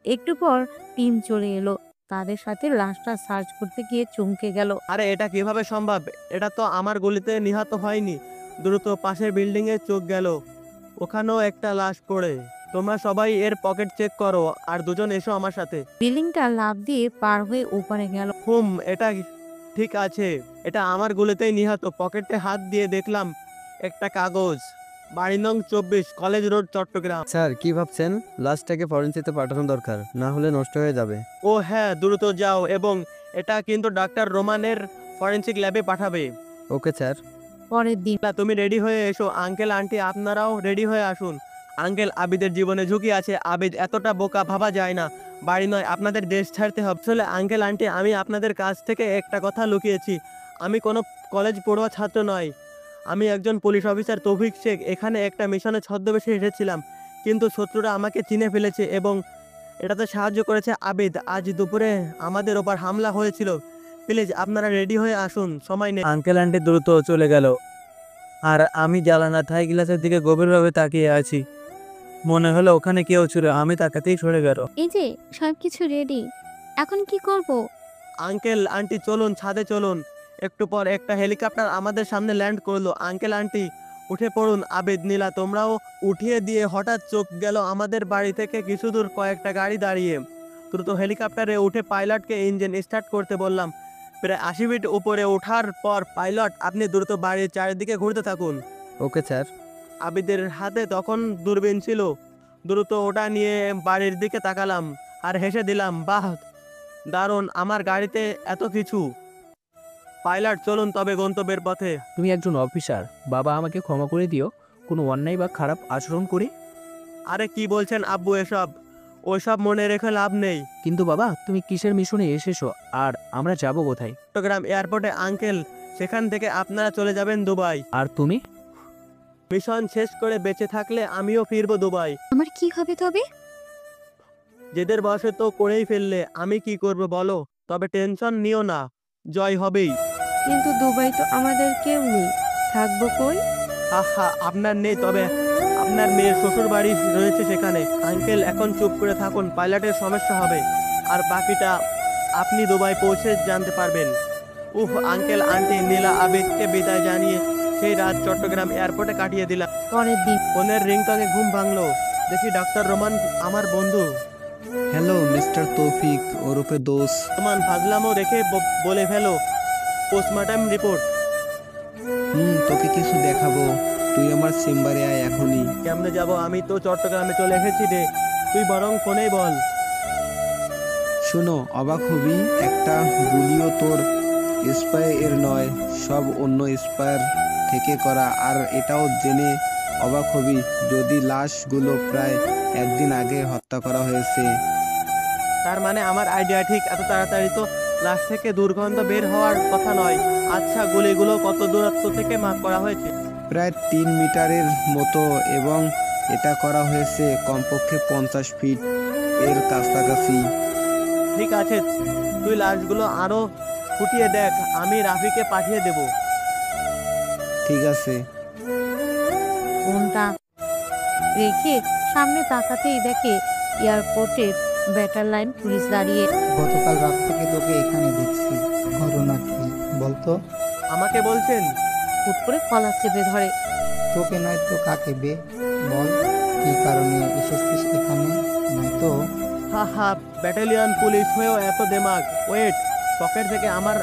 একটু পর টিম চলে এলো। তাদের সাথে লাশটা সার্চ করতে গিয়ে চমকে গেল। আরে এটা কিভাবে সম্ভব? এটা তো আমার গুলিতে নিহত হয়নি। দ্রুত পাশের বিল্ডিং এ চোখ গেল, ওখানেও একটা লাশ পড়ে। তোমরা সবাই এর পকেট চেক করো আর দুজন এসো আমার সাথে। বিল্ডিংটা লাফ দিয়ে পার হয়ে উপরে গেল। এটা ঠিক আছে, এটা আমার গুলিতেই নিহত। পকেটে হাত দিয়ে দেখলাম একটা কাগজ। বাড়ি নং 24, কলেজ রোড, চট্টগ্রাম। স্যার কি ভাবছেন? লাশটাকে ফরেন্সিতে পাঠানো দরকার, না হলে নষ্ট হয়ে যাবে। ও হ্যাঁ, দ্রুত যাও এবং এটা কিন্তু ডাক্তার রোমানের ফরেন্সিক ল্যাবে পাঠাবে। Okay sir. পরের দিন তুমি রেডি হয়ে এসো। আঙ্কেল আন্টি আপনারাও রেডি হয়ে আসুন। আঙ্কেল, আবিদের জীবনে ঝুঁকি আছে। আবিদ এতটা বোকা ভাবা যায় না। বাড়ি নয়, আপনাদের দেশ ছাড়তে হবে। আসলে আঙ্কেল আন্টি, আমি আপনাদের কাছ থেকে একটা কথা লুকিয়েছি। আমি কোনো কলেজ পড়ুয়া ছাত্র নয়, আমি একজন পুলিশ অফিসার তৌফিক শেখ। এখানে একটা মিশনে ছদ্মবেশে এসেছিলাম, কিন্তু শত্রুরা আমাকে চিনে ফেলেছে এবং এটাতে সাহায্য করেছে আবিদ। আজ দুপুরে আমাদের ওপর হামলা হয়েছিল। প্লিজ আপনারা রেডি হয়ে আসুন, সময় নেই। আঙ্কেল আন্টি দ্রুত চলে গেল আর আমি জানালা থাই গ্লাসের দিকে গভীরভাবে তাকিয়ে আছি। মনে হলো ওখানে কেউ ছিল, আমি তাকাতেই সরে গেল। এই যে সবকিছু রেডি, এখন কি করব? আঙ্কেল আন্টি চলুন, ছাদে চলুন। একটু পর একটা হেলিকপ্টার আমাদের সামনে ল্যান্ড করলো। আঙ্কেল আন্টি উঠে পড়ুন। আবিদ, নীলা তোমরাও উঠিয়ে দিয়ে হঠাৎ চোখ গেল আমাদের বাড়ি থেকে কিছু দূর কয়েকটা গাড়ি দাঁড়িয়ে। দ্রুত হেলিকপ্টারে উঠে পাইলটকে ইঞ্জিন স্টার্ট করতে বললাম। প্রায় 80 ফিট উপরে ওঠার পর পাইলট, আপনি দ্রুত বাড়ির চারিদিকে ঘুরতে থাকুন। Okay sir. আবিদের হাতে তখন দূরবীন ছিল। দ্রুত ওটা নিয়ে বাড়ির দিকে তাকালাম আর হেসে দিলাম, বাহ দারুণ, আমার গাড়িতে এত কিছু। পাইলট চলুন তবে গন্তব্যের পথে। তুমি একজন অফিসার, বাবা আমাকে ক্ষমা করে দিও কোনো অন্যায় বা খারাপ আচরণ করে। আরে কি বলছেন আব্বু, এসব ওইসব মনে রেখে লাভ নেই। কিন্তু বাবা, তুমি কিসের মিশনে এসেছো আর আমরা যাব কোথায়? চট্টগ্রাম এয়ারপোর্টে আঙ্কেল, সেখান থেকে আপনারা চলে যাবেন দুবাই। আর তুমি? মিশন শেষ করে বেঁচে থাকলে আমিও ফিরবো দুবাই। আমার কি হবে তবে? যেদের বয়সে তো করেই ফেললে, আমি কি করব বলো? তবে টেনশন নিও না, জয় হবেই। কিন্তু দুবাই তো আমাদের কেউ নেই, থাকবো কই? আহা, আপনার নেই, তবে আপনার মেয়ের শ্বশুর বাড়ি রয়েছে সেখানে। আঙ্কেল এখন চুপ করে থাকুন, পাইলটের সমস্যা হবে, আর বাকিটা আপনি দুবাই পৌঁছে জানতে পারবেন। উফ আঙ্কেল আন্টি, নীলা আবেদকে বিদায় জানিয়ে সেই রাত চট্টগ্রাম এয়ারপোর্টে কাটিয়ে দিলাম। পরের দিন ফোনের রিংটনে ঘুম ভাঙলো, দেখি ডাক্তার রোমান আমার বন্ধু। হ্যালো মিস্টার তৌফিক ওরফে দোষ। রোমান ফাজলামো রেখে বলে ফেলো, পোস্টমর্টম রিপোর্ট। তোকে কিছু দেখাবো, তুই আমার চেম্বারে আয় এখনই। কেমনে যাব, আমি তো চট্টগ্রামে চলে এসেছি রে, তুই বরং ফোনেই বল। শোনো, অবাক হবি, একটা গুলিও তোর স্পায়ার নয়, সব অন্য স্পায়ার থেকে করা। আর এটাও জেনে অবাক হবি যদি লাশগুলো প্রায় একদিন আগে হত্যা করা হয়েছে। তার মানে আমার আইডিয়া ঠিক, এত তাড়াতাড়ি তো লাশ থেকে দুর্গন্ধ বের হওয়ার কথা নয়। আচ্ছা, গুলিগুলো কত দূরত্ব থেকে মাপ করা হয়েছে? প্রায় 3 মিটারের মতো, এবং এটা করা হয়েছে কমপক্ষে 50 ফিট এর কাছাকাছি। ঠিক আছে, তুই লাশগুলো আরো ফুটিয়ে দেখ, আমি রাফিকে পাঠিয়ে দেব। ঠিক আছে। ফোনটা রেখে সামনে তাকাতেই দেখে এয়ারপোর্টের ব্যাটার লাইন পুলিশ দাঁড়িয়ে। গতকাল রাত থেকে তোকে এখানে দেখছি, ঘটনা কি বলতো? আমাকে বলছেন? হুট করে কলার চেপে ধরে। তোকে নয় তো কাকে বে, বল কি কারণে এসেছিস এখানে? নয়তো হা হা, ব্যাটালিয়ন পুলিশ হয়েও এত দেমাগ। ওয়েট, পকেট থেকে আমার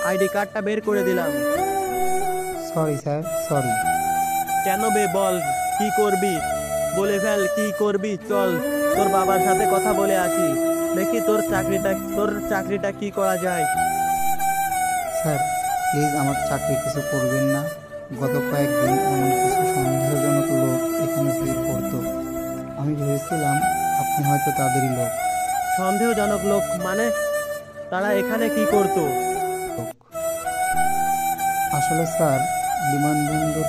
আইডি কার্ডটা বের করে দিলাম। Sorry sir, sorry. কেন বে, বল কি করবি, বলে ফেল কি করবি। চল তোর বাবার সাথে কথা বলে আসি, দেখি তোর চাকরিটা কি করা যায়। স্যার প্লিজ আমার চাকরি কিছু করবেন না। গত কয়েকদিন এমন কিছু সন্দেহজনক লোক এখানে ভিড় করতো, আমি ভেবেছিলাম আপনি হয়তো তাদেরই লোক। সন্দেহজনক লোক মানে? তারা এখানে কি করতো? আসলে স্যার, বিমানবন্দর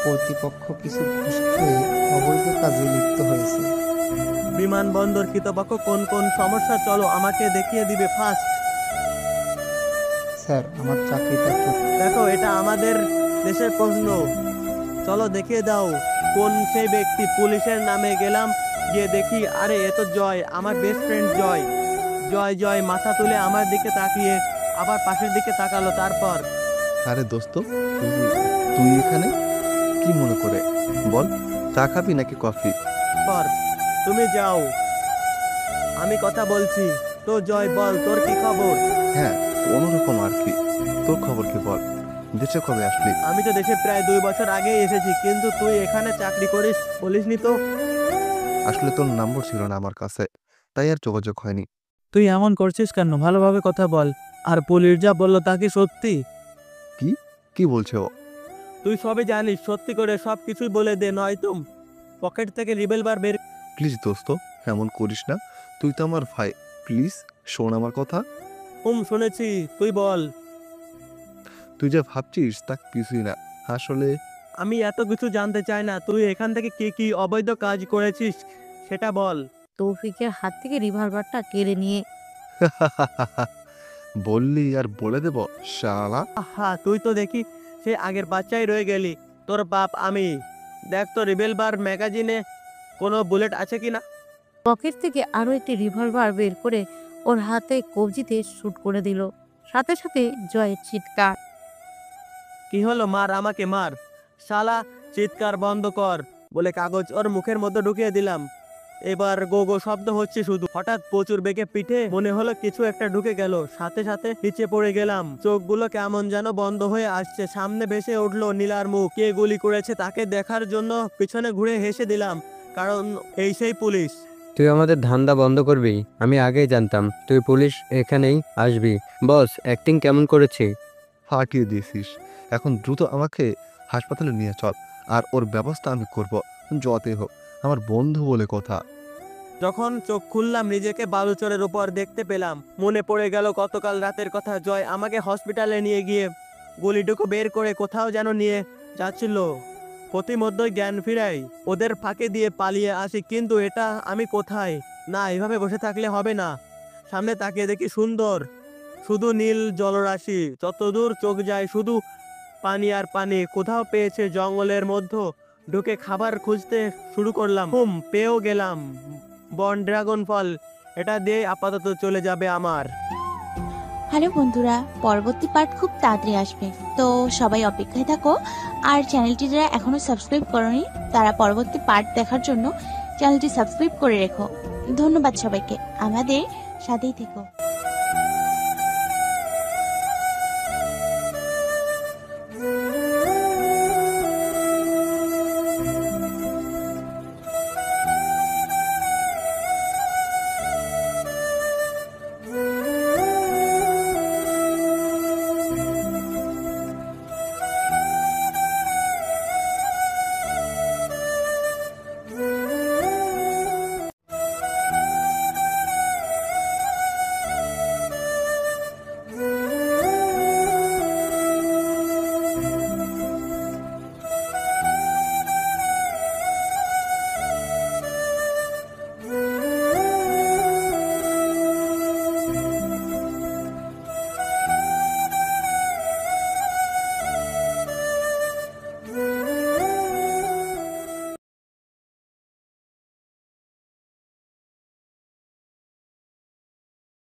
কর্তৃপক্ষ কিছু ঘুষ খেয়ে অবৈধ কাজে লিপ্ত হয়েছে। বিমানবন্দর কর্তৃপক্ষ কোন কোন সমস্যা চলো আমাকে দেখিয়ে দিবে ফার্স্ট। স্যার আমার চাকরিটা তো। দেখো, এটা আমাদের দেশের প্রশ্ন, চলো দেখিয়ে দাও কোন সেই ব্যক্তি। পুলিশের নামে গেলাম, গিয়ে দেখি আরে এ তো জয়, আমার বেস্ট ফ্রেন্ড জয়। জয় জয় মাথা তুলে আমার দিকে তাকিয়ে আবার পাশের দিকে তাকালো, তারপর আরে দোস্ত, তুই এখানে কি মনে করে? বল, চা খাবি নাকি কফি? পর তুমি যাও, আমি কথা বলছি। তো জয় বল, তোর কি খবর? হ্যাঁ, কোনোরকম আর কি। তোর খবর কি বল? দেশে কবে আসলি? আমি তো দেশে প্রায় 2 বছর আগেই এসেছি, কিন্তু তুই এখানে চাকরি করিস বলিসনি তো। আসলে তোর নম্বর ছিল না আমার কাছে, তাই আর যোগাযোগ হয়নি। তুই এমন করছিস কেন? ভালোভাবে কথা বল। আর পুলিশ যা বললো তা কি সত্যি? কি কি বলছে ও? তুই সবই জানিস, সত্যি করে সব কিছুই বলে দে, নয়তো পকেট থেকে রিভলভার বের। প্লিজ দোস্ত, এমন করিস না, তুই তো আমার ভাই, প্লিজ শোন আমার কথা। শুনেছি, তুই বল। তুই যা ভাবছিস তা কিছুই না আসলে। আমি এত কিছু জানতে চাই না, তুই এখান থেকে কি কি অবৈধ কাজ করেছিস সেটা বল। তৌফিকের হাত থেকে রিভলভারটা কেড়ে নিয়ে বললি আর বলে দেব শালা। আহা, তুই তো দেখি সেই আগের বাচ্চাই রয়ে গেলি। তোর বাপ আমি। দেখ তো রিভলভার ম্যাগাজিনে কোনো বুলেট আছে কিনা। পকেট থেকে আরো একটি রিভলভার বের করে ওর হাতে কবজিতে শুট করে দিল। সাথে সাথে জয়ের চিৎকার। কি হলো, মার, আমাকে মার। শালা, চিৎকার বন্ধ কর বলে কাগজ ওর মুখের মধ্যে ঢুকিয়ে দিলাম। এবার গো গো শব্দ হচ্ছে শুধু। হঠাৎ প্রচুর বেগে পিঠে মনে হলো কিছু একটা ঢুকে গেল, সাথে সাথে নিচে পড়ে গেলাম। চোখগুলো কেমন যেন বন্ধ হয়ে আসছে। সামনে ভেসে উঠলো নীলার মুখ। কে গুলি করেছে তাকে দেখার জন্য পিছনে ঘুরে হেসে দিলাম, কারণ এই সেই পুলিশ। তুই আমাদের ধান্দা বন্ধ করবি, আমি আগেই জানতাম তুই পুলিশ এখানেই আসবি। বস, অ্যাক্টিং কেমন করেছি? ফাটিয়ে দিয়েছিস। এখন দ্রুত আমাকে হাসপাতালে নিয়ে চল, আর ওর ব্যবস্থা আমি করব, যতই হোক আমার বন্ধু বলে কথা। যখন চোখ খুললাম নিজেকে বালুচরের উপর দেখতে পেলাম। মনে পড়ে গেল গতকাল রাতের কথা। জয় আমাকে হসপিটালে নিয়ে গিয়ে গুলিটুকু বের করে কোথাও যেন নিয়ে যাচ্ছিল। প্রতিমধ্যে জ্ঞান ফিরাই, ওদের ফাঁকে দিয়ে পালিয়ে আসি, কিন্তু এটা আমি কোথায়? না, এভাবে বসে থাকলে হবে না। সামনে তাকিয়ে দেখি সুন্দর শুধু নীল জলরাশি, যতদূর চোখ যায় শুধু পানি আর পানি। কোথাও পেয়েছে জঙ্গলের মধ্যে ঢুকে খাবার খুঁজতে শুরু করলাম। পেয়েও গেলাম বন ড্রাগন ফল। এটা দিয়ে আপাতত চলে যাবে আমার। হ্যালো বন্ধুরা, পরবর্তী পার্ট খুব তাড়াতাড়ি আসবে, তো সবাই অপেক্ষায় থাকো। আর চ্যানেলটি যারা এখনো সাবস্ক্রাইব করনি তারা পরবর্তী পার্ট দেখার জন্য চ্যানেলটি সাবস্ক্রাইব করে রেখো। ধন্যবাদ সবাইকে, আমাদের সাথেই থেকো।